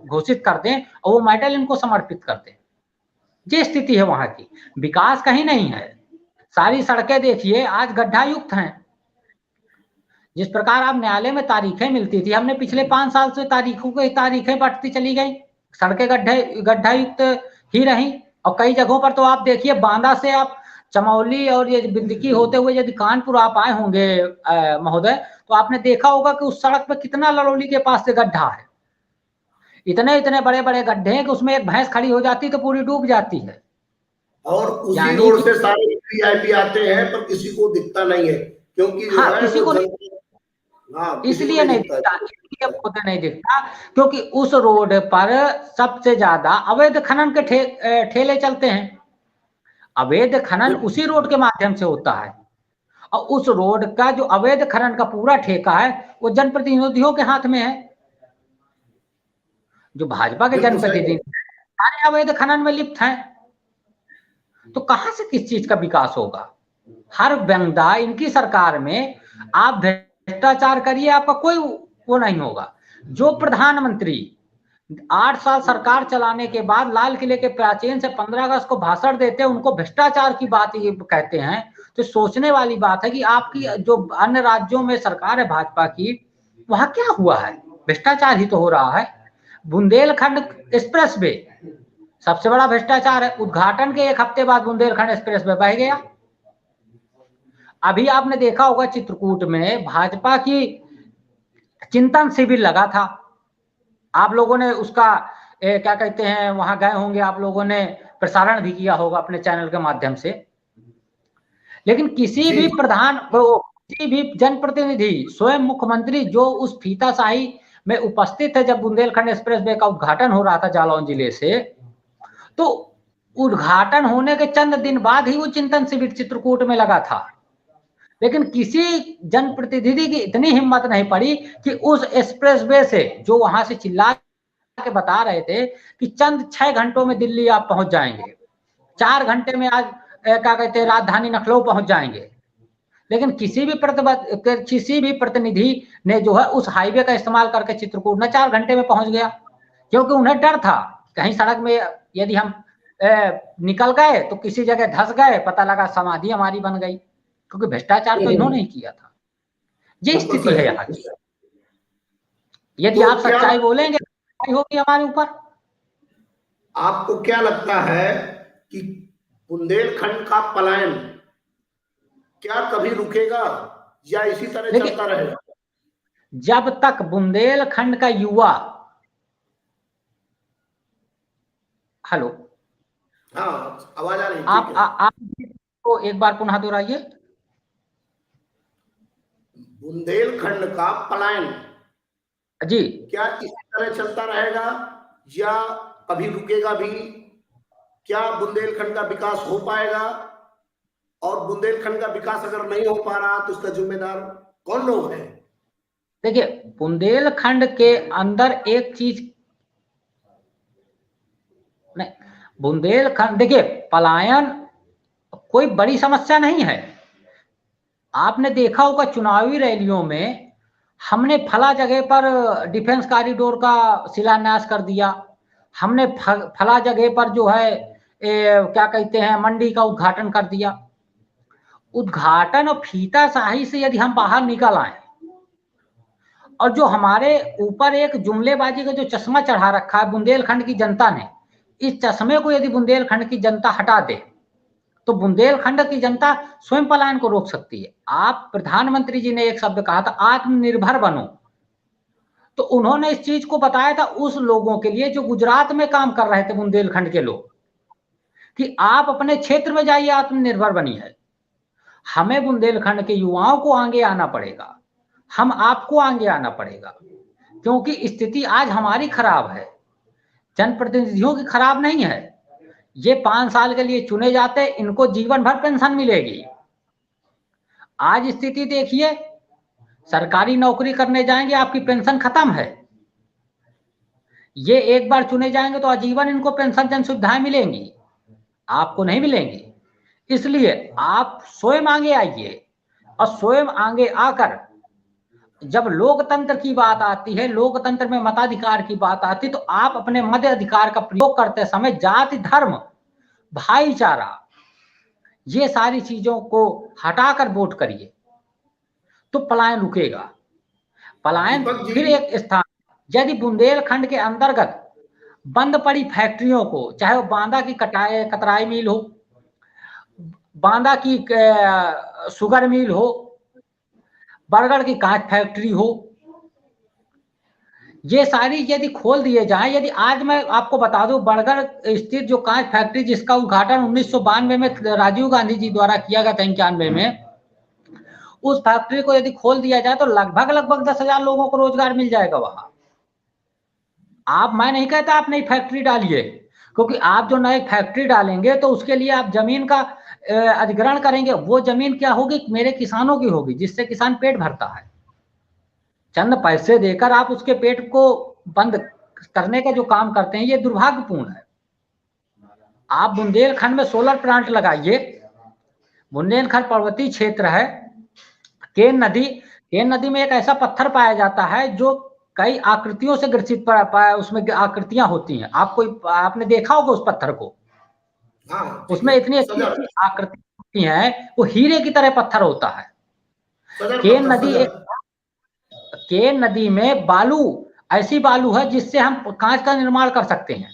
घोषित कर दें और वो मेडल इनको समर्पित कर दें। ये स्थिति है वहां की, विकास कहीं नहीं है। सारी सड़कें देखिए आज गड्ढा युक्त हैं। जिस प्रकार आप न्यायालय में तारीखें मिलती थी, हमने पिछले 5 साल से तारीखें बढ़ती चली गई, सड़कें गड्ढा युक्त ही रही और कई जगहों पर तो आप देखिए, बांदा से आप चमौली और ये बिंदकी होते हुए यदि कानपुर आप आए होंगे महोदय, तो आपने देखा होगा कि उस सड़क पर कितना लड़ौली के पास से गड्ढा है। इतने इतने बड़े बड़े गड्ढे हैं कि उसमें एक भैंस खड़ी हो जाती तो पूरी डूब जाती है। और उसी रोड से सारे वीआईपी आते हैं, पर किसी को दिखता नहीं है, क्योंकि जो है किसी को इसलिए नहीं दिखता, इसलिए खुद नहीं दिखता क्योंकि उस रोड पर सबसे ज्यादा अवैध खनन के ठेले चलते हैं। अवैध खनन उसी रोड के माध्यम से होता है, और उस रोड का जो अवैध खनन का पूरा ठेका है वो जनप्रतिनिधियों के हाथ में है। जो भाजपा के जनप्रतिनिधि सारे अवैध खनन में लिप्त हैं, तो कहां से किस चीज का विकास होगा? हर बंदा इनकी सरकार में आप भ्रष्टाचार करिए, आपका कोई वो नहीं होगा। जो प्रधानमंत्री 8 साल सरकार चलाने के बाद लाल किले के प्राचीन से 15 अगस्त को भाषण देते हैं, उनको भ्रष्टाचार की बात ये कहते हैं, तो सोचने वाली बात है कि आपकी जो अन्य राज्यों में सरकार है भाजपा की, वहां क्या हुआ है? भ्रष्टाचार ही तो हो रहा है। बुंदेलखंड एक्सप्रेसवे सबसे बड़ा भ्रष्टाचार है। उद्घाटन के 1 हफ्ते बाद बुंदेलखंड एक्सप्रेसवे बह गया। अभी आपने देखा होगा चित्रकूट में भाजपा की चिंतन शिविर लगा था, आप लोगों ने उसका क्या कहते हैं, वहां गए होंगे, आप लोगों ने प्रसारण भी किया होगा अपने चैनल के माध्यम से। लेकिन किसी भी किसी भी जनप्रतिनिधि, स्वयं मुख्यमंत्री जो उस फीताशाही में उपस्थित है जब बुंदेलखंड एक्सप्रेसवे का उद्घाटन हो रहा था जालौन जिले से, तो उद्घाटन होने के चंद दिन बाद ही वो चिंतन शिविर चित्रकूट में लगा था। लेकिन किसी जनप्रतिनिधि की इतनी हिम्मत नहीं पड़ी कि उस एक्सप्रेसवे से, जो वहां से चिल्ला के बता रहे थे कि चंद 6 घंटों में दिल्ली आप पहुंच जाएंगे, 4 घंटे में आज क्या कहते हैं राजधानी लखनऊ पहुंच जाएंगे, लेकिन किसी भी प्रतिनिधि ने जो है उस हाईवे का इस्तेमाल करके चित्रकूट में 4 घंटे में पहुंच गया, क्योंकि उन्हें डर था कहीं सड़क में यदि हम निकल गए तो किसी जगह धंस गए, पता लगा समाधि हमारी बन गई, क्योंकि भ्रष्टाचार तो इन्होंने ही किया था। ये स्थिति है यहाँ की। यदि आप सच्चाई बोलेंगे तो होगी हमारे ऊपर। आपको क्या लगता है कि बुंदेलखंड का पलायन क्या कभी रुकेगा या इसी तरह चलता रहेगा? जब तक बुंदेलखंड का युवा, हेलो, हाँ आवाज आ रही है, आप तो एक बार पुनः दोहराइए। बुंदेलखंड का पलायन जी क्या इसी तरह चलता रहेगा या कभी रुकेगा भी? क्या बुंदेलखंड का विकास हो पाएगा? और बुंदेलखंड का विकास अगर नहीं हो पा रहा तो उसका जिम्मेदार कौन लोग हैं? देखिए, बुंदेलखंड के अंदर एक चीज नहीं, बुंदेलखंड देखिए, पलायन कोई बड़ी समस्या नहीं है। आपने देखा होगा चुनावी रैलियों में हमने फला जगह पर डिफेंस कॉरिडोर का शिलान्यास कर दिया, हमने फला जगह पर जो है क्या कहते हैं मंडी का उद्घाटन कर दिया। उद्घाटन और फीताशाही से यदि हम बाहर निकल आए और जो हमारे ऊपर एक जुमलेबाजी का जो चश्मा चढ़ा रखा है बुंदेलखंड की जनता ने, इस चश्मे को यदि बुंदेलखंड की जनता हटा दे तो बुंदेलखंड की जनता स्वयं पलायन को रोक सकती है। आप प्रधानमंत्री जी ने एक शब्द कहा था, आत्मनिर्भर बनो, तो उन्होंने इस चीज को बताया था उस लोगों के लिए जो गुजरात में काम कर रहे थे, बुंदेलखंड के लोग, कि आप अपने क्षेत्र में जाइए, आत्मनिर्भर बनिए। हमें बुंदेलखंड के युवाओं को आगे आना पड़ेगा, हम आपको आगे आना पड़ेगा, क्योंकि स्थिति आज हमारी खराब है, जनप्रतिनिधियों की खराब नहीं है। ये 5 साल के लिए चुने जाते, इनको जीवन भर पेंशन मिलेगी। आज स्थिति देखिए, सरकारी नौकरी करने जाएंगे आपकी पेंशन खत्म है, ये एक बार चुने जाएंगे तो आजीवन इनको पेंशन जन सुविधाएं मिलेंगी, आपको नहीं मिलेंगी। इसलिए आप स्वयं आगे आइए, और स्वयं आगे आकर जब लोकतंत्र की बात आती है, लोकतंत्र में मताधिकार की बात आती है, तो आप अपने मताधिकार का प्रयोग करते समय जाति, धर्म, भाईचारा, ये सारी चीजों को हटाकर वोट करिए, तो पलायन रुकेगा। पलायन फिर एक स्थान, यदि बुंदेलखंड के अंतर्गत बंद पड़ी फैक्ट्रियों को, चाहे वो बांदा की कतराई मिल हो, बांदा की शुगर मिल हो, बरगढ़ की कांच फैक्ट्री हो, ये सारी यदि खोल दिए जाएं, यदि आज मैं आपको बता दूं बरगढ़ स्थित जो कांच फैक्ट्री जिसका उद्घाटन 1992 में राजीव गांधी जी द्वारा किया गया था 91 में, उस फैक्ट्री को यदि खोल दिया जाए तो लगभग 10,000 लोगों को रोजगार मिल जाएगा वहां। आप, मैं नहीं कहता आप नई फैक्ट्री डालिए, क्योंकि आप जो नई फैक्ट्री डालेंगे तो उसके लिए आप जमीन का अधिग्रहण करेंगे, वो जमीन क्या होगी, मेरे किसानों की होगी, जिससे किसान पेट भरता है। चंद पैसे देकर आप उसके पेट को बंद करने का जो काम करते हैं, ये दुर्भाग्यपूर्ण है। आप बुंदेलखंड में सोलर प्लांट लगाइए, बुंदेलखंड पर्वतीय क्षेत्र है, केन नदी में एक ऐसा पत्थर पाया जाता है जो कई आकृतियों से ग्रसित उसमें आकृतियां होती हैं, आपने देखा होगा उस पत्थर को। हाँ, उसमें इतनी अच्छी आकृति होती हैं, वो हीरे की तरह पत्थर होता है। केन नदी में बालू, ऐसी बालू है जिससे हम कांच का निर्माण कर सकते हैं।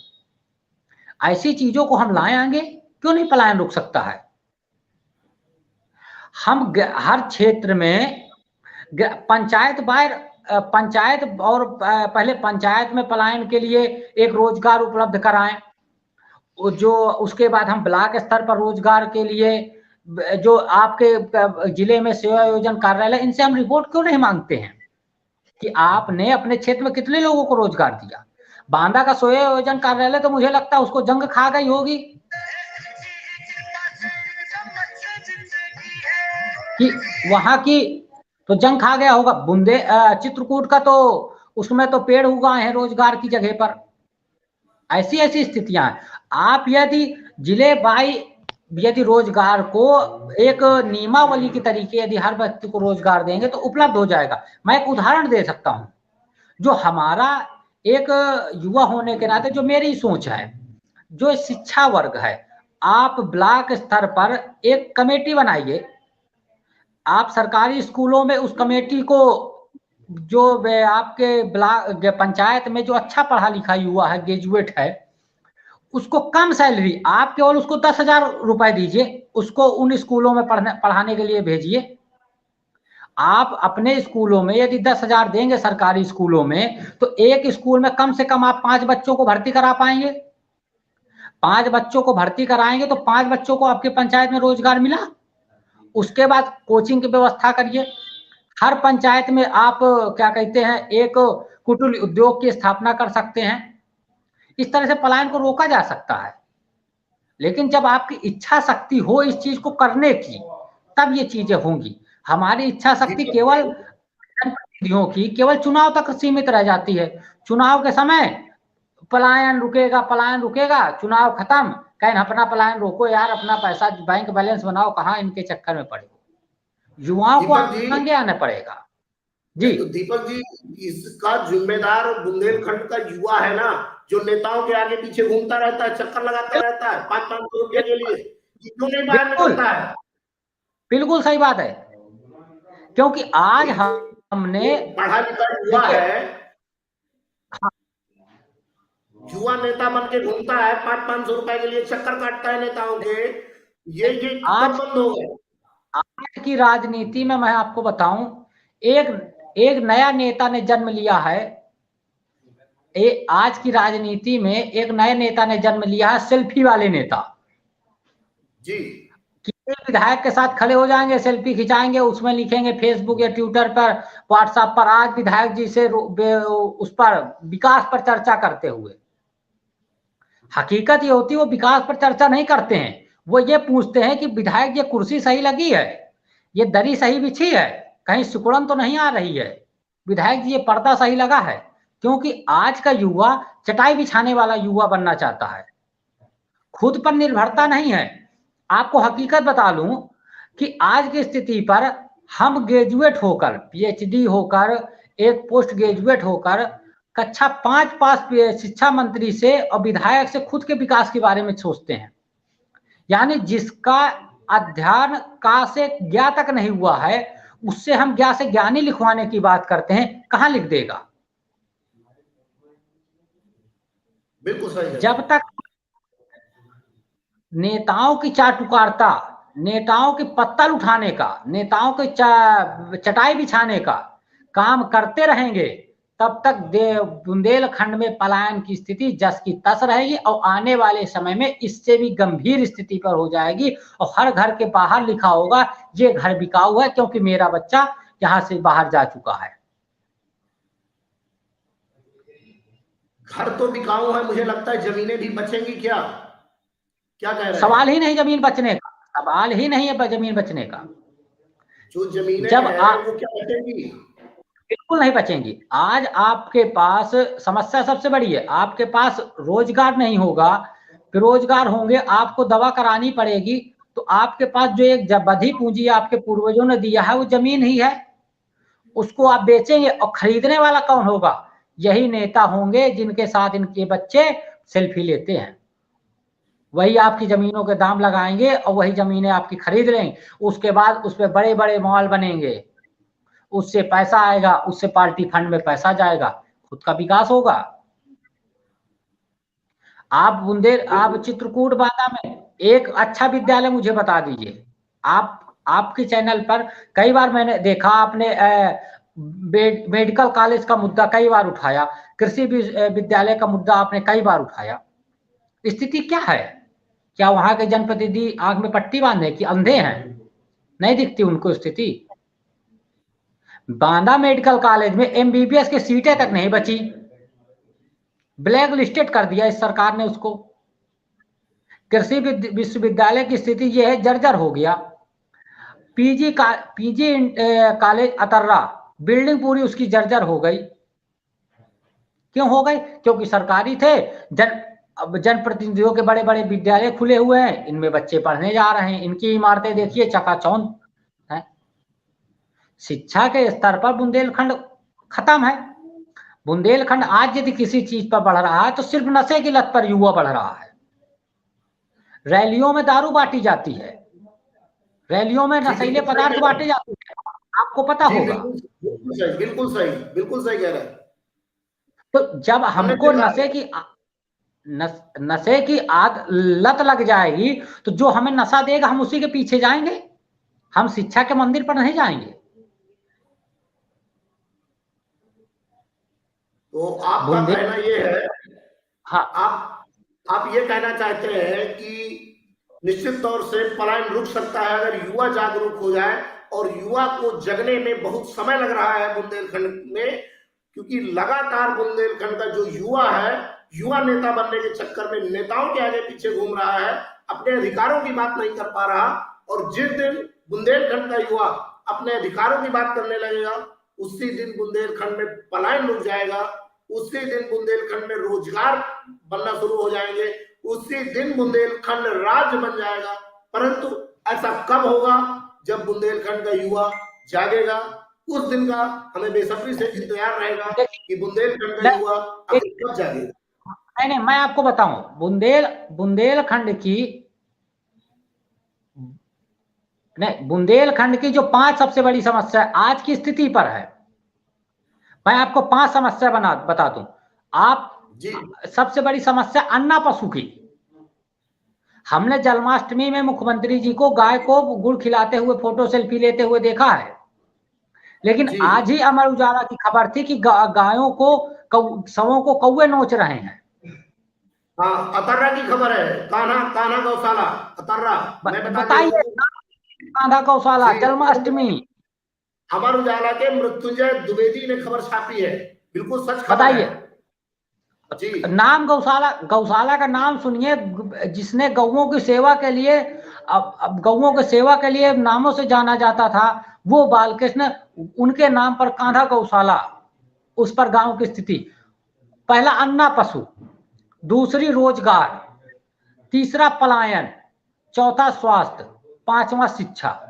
ऐसी चीजों को हम लाए आएंगे, क्यों नहीं पलायन रुक सकता है। हम हर क्षेत्र में पंचायत और पहले पंचायत में पलायन के लिए एक रोजगार उपलब्ध कराएं, जो उसके बाद हम ब्लॉक स्तर पर रोजगार के लिए जो आपके जिले में सेवा योजन कार्यालय, इनसे हम रिपोर्ट क्यों नहीं मांगते हैं कि आपने अपने क्षेत्र में कितने लोगों को रोजगार दिया। बांदा का सेवा योजन कार्यालय तो मुझे लगता है उसको जंग खा गई होगी कि वहां की तो जंग खा गया होगा। चित्रकूट का तो उसमें तो पेड़ उगाए हैं रोजगार की जगह पर। ऐसी स्थितियां हैं। आप यदि जिले बाई यदि रोजगार को एक नियमावली की तरीके यदि हर व्यक्ति को रोजगार देंगे तो उपलब्ध हो जाएगा। मैं एक उदाहरण दे सकता हूं, जो हमारा एक युवा होने के नाते जो मेरी सोच है, जो शिक्षा वर्ग है, आप ब्लॉक स्तर पर एक कमेटी बनाइए। आप सरकारी स्कूलों में उस कमेटी को, जो आपके ब्लॉक पंचायत में जो अच्छा पढ़ा लिखा युवा है, ग्रेजुएट है, उसको कम सैलरी, आप केवल उसको 10,000 रुपए दीजिए, उसको उन स्कूलों में पढ़ाने के लिए भेजिए। आप अपने स्कूलों में यदि 10,000 देंगे सरकारी स्कूलों में, तो एक स्कूल में कम से कम आप 5 बच्चों को भर्ती करा पाएंगे। 5 बच्चों को भर्ती कराएंगे तो 5 बच्चों को आपके पंचायत में रोजगार मिला। उसके बाद कोचिंग की व्यवस्था करिए। हर पंचायत में आप क्या कहते हैं, एक कुटीर उद्योग की स्थापना कर सकते हैं। इस तरह से पलायन को रोका जा सकता है। लेकिन जब आपकी इच्छा शक्ति हो इस चीज को करने की, तब ये चीजें होंगी। हमारी इच्छा शक्ति केवल जनप्रतिनिधियों की केवल चुनाव तक सीमित रह जाती है। चुनाव के समय पलायन रुकेगा, चुनाव खत्म, कहीं अपना पलायन रोको यार, अपना पैसा बैंक बैलेंस बनाओ, कहाँ इनके चक्कर में पड़े। युवाओं को आगे आना पड़ेगा जी। तो दीपक जी, इसका जिम्मेदार बुंदेलखंड का युवा है ना, जो नेताओं के आगे पीछे घूमता रहता है, चक्कर लगाता रहता है 500-500 रुपए के लिए, क्यों नहीं बाहर निकलता है। बिल्कुल सही बात है, क्योंकि आज हमने पढ़ा लिखा युवा है, युवा नेता बन के घूमता है, 500-500 रुपए के लिए चक्कर काटता है नेताओं के। ये आज बंद हो गए। आज की राजनीति में मैं आपको बताऊं, एक नया नेता ने जन्म लिया है। आज की राजनीति में एक नए नेता ने जन्म लिया है, सेल्फी वाले नेता जी। विधायक के साथ खड़े हो जाएंगे, सेल्फी खिंचाएंगे, उसमें लिखेंगे फेसबुक या ट्विटर पर, व्हाट्सएप पर, आज विधायक जी से उस पर विकास पर चर्चा करते हुए। हकीकत ये होती है वो विकास पर चर्चा नहीं करते हैं, वो ये पूछते हैं कि विधायक ये कुर्सी सही लगी है, ये दरी सही बिछी है, कहीं सिकुड़न तो नहीं आ रही है, विधायक जी ये पर्दा सही लगा है। क्योंकि आज का युवा चटाई बिछाने वाला युवा बनना चाहता है, खुद पर निर्भरता नहीं है। आपको हकीकत बता लूं कि आज की स्थिति पर हम ग्रेजुएट होकर, पीएचडी होकर, एक पोस्ट ग्रेजुएट होकर कक्षा 5 पास शिक्षा मंत्री से और विधायक से खुद के विकास के बारे में सोचते हैं। यानी जिसका अध्ययन का से ज्ञा तक नहीं हुआ है, उससे हम ज्ञा से ज्ञानी लिखवाने की बात करते हैं, कहां लिख देगा। बिल्कुल सही। जब तक नेताओं की चाटुकारिता, नेताओं के पत्तल उठाने का, नेताओं के चटाई बिछाने का काम करते रहेंगे, तब तक बुंदेलखंड में पलायन की स्थिति जस की तस रहेगी और आने वाले समय में इससे भी गंभीर स्थिति पर हो जाएगी और हर घर के बाहर लिखा होगा ये घर बिकाऊ है क्योंकि मेरा बच्चा यहां से बाहर जा चुका है। घर तो बिकाऊ है, मुझे लगता है जमीनें भी बचेंगी क्या? क्या कह रहे हैं? सवाल ही नहीं जमीन बचने का, सवाल ही नहीं है जमीन बचने का। जो जमीनें जब हैं वो क्या बचेंगी? बिल्कुल नहीं बचेंगी। आज आपके पास समस्या सबसे बड़ी है, आपके पास रोजगार नहीं होगा, बेरोजगार होंगे, आपको दवा करानी पड़ेगी, तो आपके पास जो एक बधी पूंजी आपके पूर्वजों ने दिया है वो जमीन ही है, उसको आप बेचेंगे और खरीदने वाला कौन होगा? यही नेता होंगे जिनके साथ इनके बच्चे सेल्फी लेते हैं, वही आपकी जमीनों के दाम लगाएंगे और वही जमीनें आपकी खरीद लेंगे। उसके बाद उस पर बड़े बड़े मॉल बनेंगे, उससे पैसा आएगा, उससे पार्टी फंड में पैसा जाएगा, खुद का विकास होगा। आप चित्रकूट बांदा में एक अच्छा विद्यालय मुझे बता दीजिए। आपके चैनल पर कई बार मैंने देखा, आपने मेडिकल कॉलेज का मुद्दा कई बार उठाया, कृषि विद्यालय का मुद्दा आपने कई बार उठाया। स्थिति क्या है? क्या वहां के जनप्रतिनिधि आंख में पट्टी बांधे कि अंधे हैं, नहीं दिखती उनको स्थिति? बांदा मेडिकल कॉलेज में एमबीबीएस की सीटें तक नहीं बची, ब्लैक लिस्टेड कर दिया इस सरकार ने उसको। कृषि विश्वविद्यालय की स्थिति यह है, जर्जर हो गया। पीजी कॉलेज अतर्रा, बिल्डिंग पूरी उसकी जर्जर हो गई। क्यों हो गई? क्योंकि सरकारी थे। अब जनप्रतिनिधियों के बड़े बड़े विद्यालय खुले हुए हैं, इनमें बच्चे पढ़ने जा रहे हैं, इनकी इमारतें देखिए चकाचौंध है। शिक्षा के स्तर पर बुंदेलखंड खत्म है। बुंदेलखंड आज यदि किसी चीज पर बढ़ रहा है तो सिर्फ नशे की लत पर युवा बढ़ रहा है। रैलियों में दारू बांटी जाती है, रैलियों में नशीले पदार्थ बांटे जाते हैं, आपको पता होगा। बिल्कुल सही, बिल्कुल सही कह रहे हैं। तो जब हमको नशे की लत लग जाएगी तो जो हमें नशा देगा हम उसी के पीछे जाएंगे, हम शिक्षा के मंदिर पर नहीं जाएंगे। तो आपका कहना ये है, हाँ, आप ये कहना चाहते हैं कि निश्चित तौर से पलायन रुक सकता है अगर युवा जागरूक हो जाए, और युवा को जगने में बहुत समय लग रहा है बुंदेलखंड में, क्योंकि लगातार बुंदेलखंड का जो युवा है, युवा नेता बनने के चक्कर में नेताओं के आगे पीछे घूम रहा है, अपने अधिकारों की बात नहीं कर पा रहा। और जिस दिन बुंदेलखंड का युवा अपने अधिकारों की बात करने लगेगा, उसी दिन बुंदेलखंड में पलायन रुक जाएगा, उसी दिन बुंदेलखंड में रोजगार बनना शुरू हो जाएंगे, उसी दिन बुंदेलखंड राज्य बन जाएगा। परंतु ऐसा कब होगा? जब बुंदेलखंड का युवा जागेगा, उस दिन का हमें बेसब्री से इंतजार रहेगा कि बुंदेलखंड का युवा कब जागेगा। नहीं, मैं आपको बताऊं, बुंदेलखंड की जो 5 सबसे बड़ी समस्या आज की स्थिति पर है, मैं आपको 5 समस्या बता दूं। आप सबसे बड़ी समस्या अन्ना पशु की। हमने जन्माष्टमी में मुख्यमंत्री जी को गाय को गुड़ खिलाते हुए फोटो सेल्फी लेते हुए देखा है, लेकिन आज ही अमर उजाला की खबर थी कि गायों को शवों को कौवे नोच रहे हैं। हाँ, अतर्रा की खबर है, कान्हा गौशाला अतर्रा। बताइए, कान्हा गौशाला जन्माष्टमी। अमर उजाला के मृत्युंजय द्विवेदी ने खबर छापी है, बिल्कुल सच खबर बताइए है। जी। नाम गौशाला का नाम सुनिए, जिसने गौओं की सेवा के लिए, अब गौओं की सेवा के लिए नामों से जाना जाता था, वो बालकृष्ण, उनके नाम पर कान्हा गौशाला। उस पर गांव की स्थिति, पहला अन्ना पशु, दूसरी रोजगार, तीसरा पलायन, चौथा स्वास्थ्य, 5वां शिक्षा।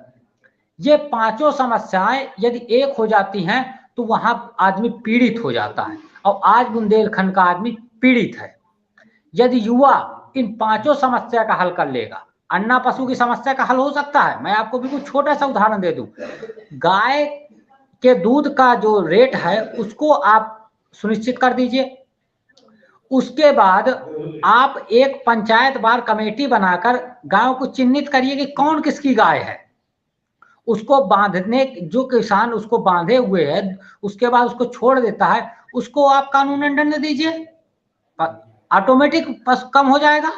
ये 5 समस्याएं यदि एक हो जाती हैं तो वहां आदमी पीड़ित हो जाता है, और आज बुंदेलखंड का आदमी पीड़ित है। यदि युवा इन 5 समस्या का हल कर लेगा, अन्ना पशु की समस्या का हल हो सकता है। मैं आपको बिल्कुल छोटा सा उदाहरण दे दूं, गाय के दूध का जो रेट है उसको आप सुनिश्चित कर दीजिए, उसके बाद आप एक पंचायत बार कमेटी बनाकर गांव को चिन्हित करिए कि कौन किसकी गाय है। उसको बांधने, जो किसान उसको बांधे हुए है उसके बाद उसको छोड़ देता है, उसको आप कानूनन दंड दीजिए, ऑटोमेटिक कम हो जाएगा।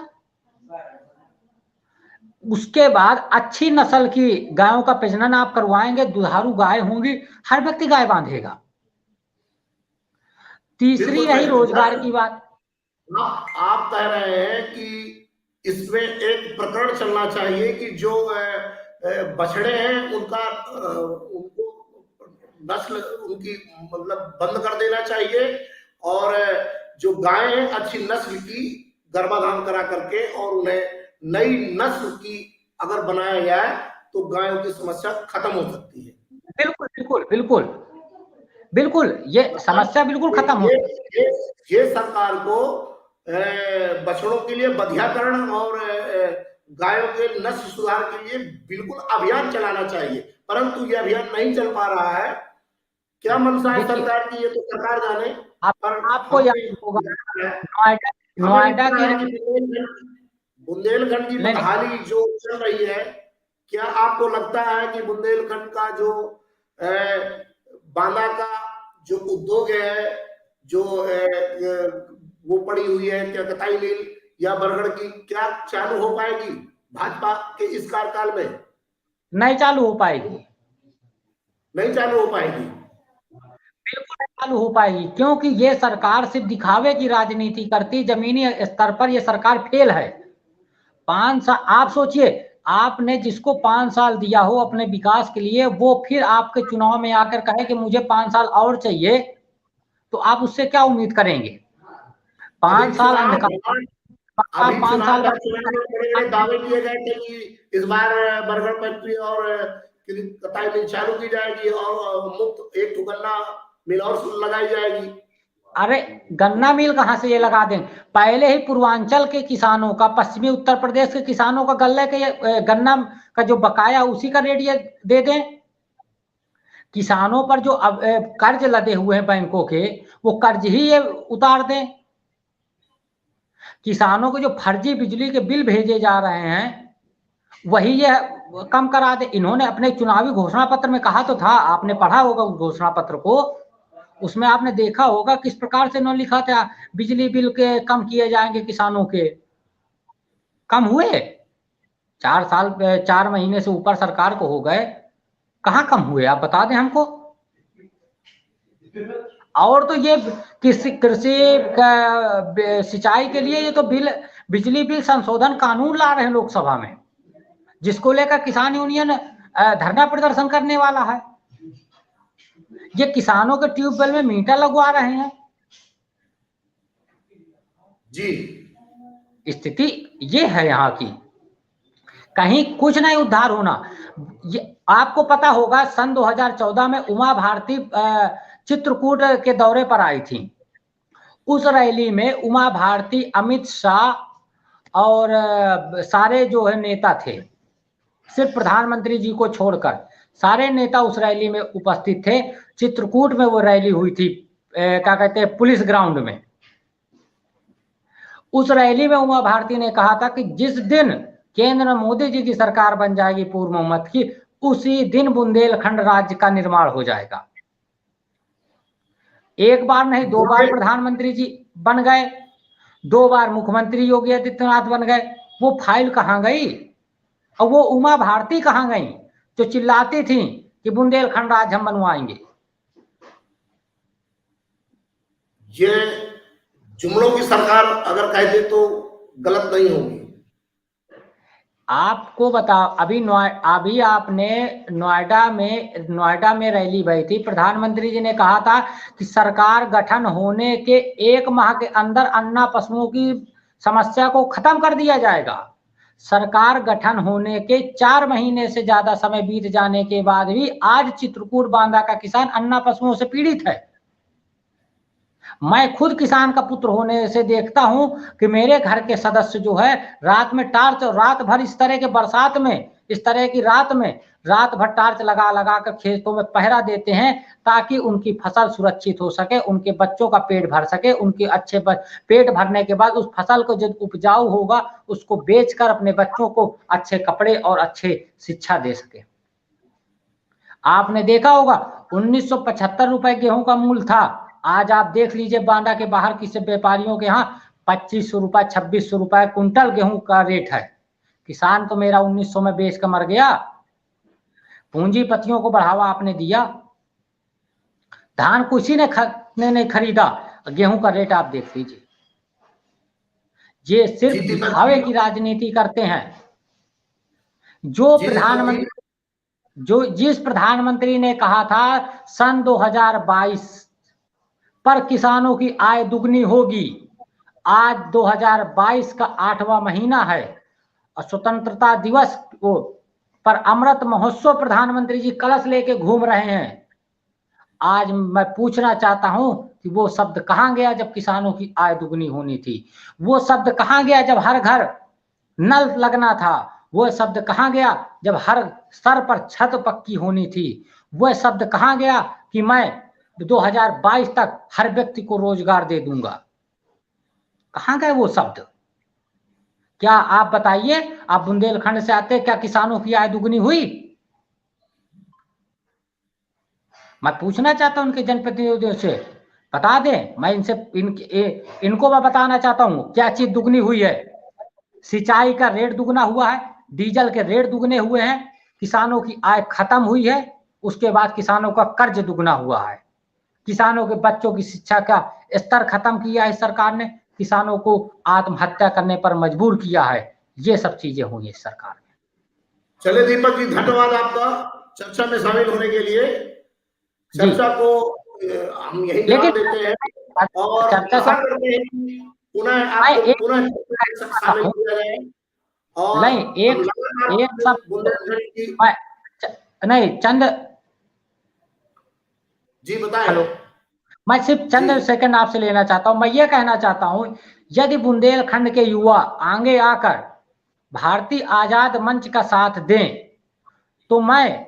उसके बाद अच्छी नस्ल की गायों का प्रजनन आप करवाएंगे, दुधारू गाय होंगी, हर व्यक्ति गाय बांधेगा। तीसरी रही रोजगार की बात। आप कह रहे हैं कि इसमें एक प्रकरण चलना चाहिए कि जो बछड़े हैं उनको नस्ल उनकी मतलब बंद कर देना चाहिए, और जो गाय है अच्छी नस्ल की गर्भाधान करा करके और उन्हें नई नस्ल की अगर बनाया जाए तो गायों की समस्या खत्म हो सकती है। बिल्कुल बिल्कुल बिल्कुल बिल्कुल, ये समस्या बिल्कुल खत्म हो। ये सरकार को बछड़ों के लिए बधियाकरण और गायों के नस्ल सुधार के लिए बिल्कुल अभियान चलाना चाहिए, परंतु ये अभियान नहीं चल पा रहा है। क्या मंशा है सरकार की, ये तो सरकार जाने। आपको याद होगा नोएडा की बुंदेलखंड की बदहाली जो चल रही है, क्या आपको लगता है कि बुंदेलखंड का जो बांदा का जो उद्योग है, जो वो पड़ी हुई है क्या कताई मिल या बरगढ़ की, क्या चालू हो पाएगी भाजपा के इस कार्यकाल में? नहीं चालू हो पाएगी, नहीं चालू हो पाएगी, बिल्कुल नहीं चालू हो पाएगी, क्योंकि ये सरकार सिर्फ दिखावे की राजनीति करती, जमीनी स्तर पर ये सरकार फेल है। 5 साल आप सोचिए, आपने जिसको 5 साल दिया हो अपने विकास के लिए, वो फिर आपके चुनाव में आकर कहे कि मुझे 5 साल और चाहिए, तो आप उससे क्या उम्मीद करेंगे? 5 साल अंधकार, 5 साल बड़े दावे किए गए थे कि इस बार बरगढ़ फैक्ट्री और कताई मिल चालू की जाएगी और मुफ्त एक गन्ना मिल और लगाई जाएगी। अरे गन्ना मिल कहां से ये लगा दें? पहले ही पूर्वांचल के किसानों का, पश्चिमी उत्तर प्रदेश के किसानों का गल्ले के गन्ना का जो बकाया उसी का रेट ये दे दें। किसानों पर जो अब कर्ज लदे हुए हैं बैंकों के, वो कर्ज ही ये उतार दें। किसानों को जो फर्जी बिजली के बिल भेजे जा रहे हैं वही ये कम करा दे। इन्होंने अपने चुनावी घोषणा पत्र में कहा तो था, आपने पढ़ा होगा उस घोषणा पत्र को, उसमें आपने देखा होगा किस प्रकार से इन्होंने लिखा था, बिजली बिल के कम किए जाएंगे किसानों के। कम हुए? 4 महीने से ऊपर सरकार को हो गए, कहाँ कम हुए? आप बता दें हमको। और तो ये कृषि सिंचाई के लिए ये तो बिजली बिल संशोधन कानून ला रहे हैं लोकसभा में, जिसको लेकर किसान यूनियन धरना प्रदर्शन करने वाला है। ये किसानों के ट्यूबवेल में मीटर लगवा रहे हैं। जी, स्थिति ये है यहाँ की, कहीं कुछ नहीं उद्धार होना। ये आपको पता होगा सन 2014 में उमा भारती चित्रकूट के दौरे पर आई थी। उस रैली में उमा भारती, अमित शाह और सारे जो है नेता थे, सिर्फ प्रधानमंत्री जी को छोड़कर सारे नेता उस रैली में उपस्थित थे। चित्रकूट में वो रैली हुई थी, क्या कहते हैं, पुलिस ग्राउंड में। उस रैली में उमा भारती ने कहा था कि जिस दिन केंद्र में मोदी जी की सरकार बन जाएगी पूर्ण बहुमत की, उसी दिन बुंदेलखंड राज्य का निर्माण हो जाएगा। एक बार नहीं, 2 बार प्रधानमंत्री जी बन गए, 2 बार मुख्यमंत्री योगी आदित्यनाथ बन गए। वो फाइल कहाँ गई? और वो उमा भारती कहाँ गई जो चिल्लाती थी कि बुंदेलखंड राज्य हम बनवाएंगे? ये जुमलों की सरकार अगर कह दे तो गलत नहीं होगी। आपको बताओ, अभी आपने नोएडा में रैली भई थी, प्रधानमंत्री जी ने कहा था कि सरकार गठन होने के 1 माह के अंदर अन्ना पशुओं की समस्या को खत्म कर दिया जाएगा। सरकार गठन होने के 4 महीने से ज्यादा समय बीत जाने के बाद भी आज चित्रकूट बांदा का किसान अन्ना पशुओं से पीड़ित है। मैं खुद किसान का पुत्र होने से देखता हूं कि मेरे घर के सदस्य जो है रात में टार्च और रात भर इस तरह के बरसात में इस तरह की रात भर टार्च लगा लगा कर खेतों में पहरा देते हैं ताकि उनकी फसल सुरक्षित हो सके, उनके बच्चों का पेट भर सके, उनके अच्छे पेट भरने के बाद उस फसल को जब उपजाऊ होगा उसको बेचकर अपने बच्चों को अच्छे कपड़े और अच्छे शिक्षा दे सके। आपने देखा होगा 1975 रुपए गेहूं का मूल्य था, आज आप देख लीजिए बांदा के बाहर किसी व्यापारियों के यहाँ 2500 रुपए 2600 रुपए कुंटल गेहूं का रेट है। किसान तो मेरा 1900 में बेच कर मर गया। पूंजीपतियों को बढ़ावा आपने दिया, धान किसी ने नहीं खरीदा, गेहूं का रेट आप देख लीजिए। ये सिर्फ दिखावे की राजनीति करते हैं। जिस प्रधानमंत्री ने कहा था सन 2022 पर किसानों की आय दुगनी होगी, आज 2022 का 8वां महीना है और स्वतंत्रता दिवस पर अमृत महोत्सव प्रधानमंत्री जी कलश लेके घूम रहे हैं। आज मैं पूछना चाहता हूं कि वो शब्द कहां गया जब किसानों की आय दुगनी होनी थी? वो शब्द कहां गया जब हर घर नल लगना था? वो शब्द कहां गया जब हर सर पर छत पक्की होनी थी? वह शब्द कहां गया कि मैं 2022 तक हर व्यक्ति को रोजगार दे दूंगा? कहां गए वो शब्द? क्या आप बताइए, आप बुंदेलखंड से आते, क्या किसानों की आय दुगनी हुई? मैं पूछना चाहता हूं उनके जनप्रतिनिधियों से, बता दें। मैं इनको मैं बताना चाहता हूं क्या चीज दुगनी हुई है। सिंचाई का रेट दुगना हुआ है, डीजल के रेट दुगने हुए हैं, किसानों की आय खत्म हुई है, उसके बाद किसानों का कर्ज दुगना हुआ है, किसानों के बच्चों की शिक्षा का स्तर खत्म किया है सरकार ने, किसानों को आत्महत्या करने पर मजबूर किया है। ये सब चीजें हुई है सरकार ने। चले दीपक जी, धन्यवाद आपका चर्चा में शामिल होने के लिए। चर्चा को हम यही जवाब देते हैं और आशा करते हैं कि पुनः आपको पुनः शामिल किया जाए। और नहीं, एक सब नहीं, चंद जी बताएं। हेलो, मैं सिर्फ चंद सेकंड आपसे लेना चाहता हूं। मैं ये कहना चाहता हूं, यदि बुंदेलखंड के युवा आगे आकर भारतीय आजाद मंच का साथ दें तो मैं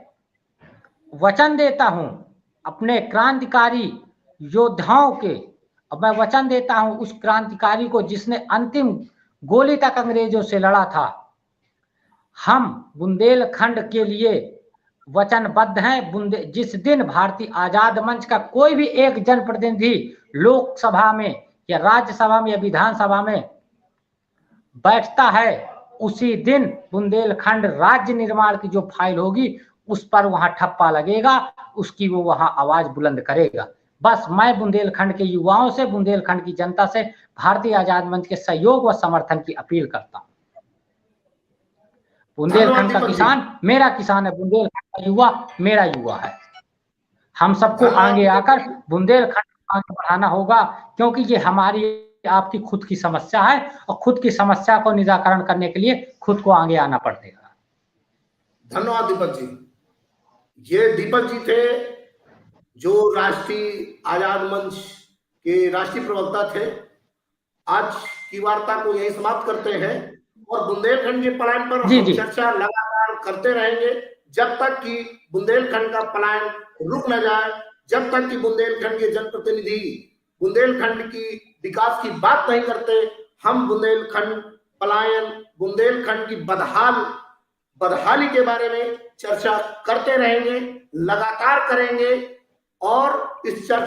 वचन देता हूं अपने क्रांतिकारी योद्धाओं के, अब मैं वचन देता हूं उस क्रांतिकारी को जिसने अंतिम गोली तक अंग्रेजों से लड़ा था, हम बुंदेलखंड के लिए वचनबद्ध हैं। जिस दिन भारतीय आजाद मंच का कोई भी एक जनप्रतिनिधि लोकसभा में या राज्यसभा में या विधानसभा में बैठता है, उसी दिन बुंदेलखंड राज्य निर्माण की जो फाइल होगी उस पर वहां ठप्पा लगेगा, उसकी वो वहां आवाज बुलंद करेगा। बस मैं बुंदेलखंड के युवाओं से, बुंदेलखंड की जनता से भारतीय आजाद मंच के सहयोग व समर्थन की अपील करता हूं। बुंदेलखंड का किसान मेरा किसान है, बुंदेलखंड का युवा मेरा युवा है। हम सबको आगे आकर बुंदेलखंड को आगे बढ़ाना होगा, क्योंकि ये हमारी आपकी खुद की समस्या है और खुद की समस्या को निराकरण करने के लिए खुद को आगे आना पड़ेगा। धन्यवाद दीपक जी। ये दीपक जी थे जो राष्ट्रीय आजाद मंच के राष्ट्रीय प्रवक्ता थे। आज की वार्ता को यही समाप्त करते हैं और बुंदेलखंड के पलायन पर हम चर्चा लगातार करते रहेंगे जब तक कि बुंदेलखंड का पलायन रुक न जाए, जब तक कि बुंदेलखंड के जनप्रतिनिधि बुंदेलखंड की विकास की बात नहीं करते। हम बुंदेलखंड पलायन, बुंदेलखंड की बदहाली के बारे में चर्चा करते रहेंगे, लगातार करेंगे और इस चर्चा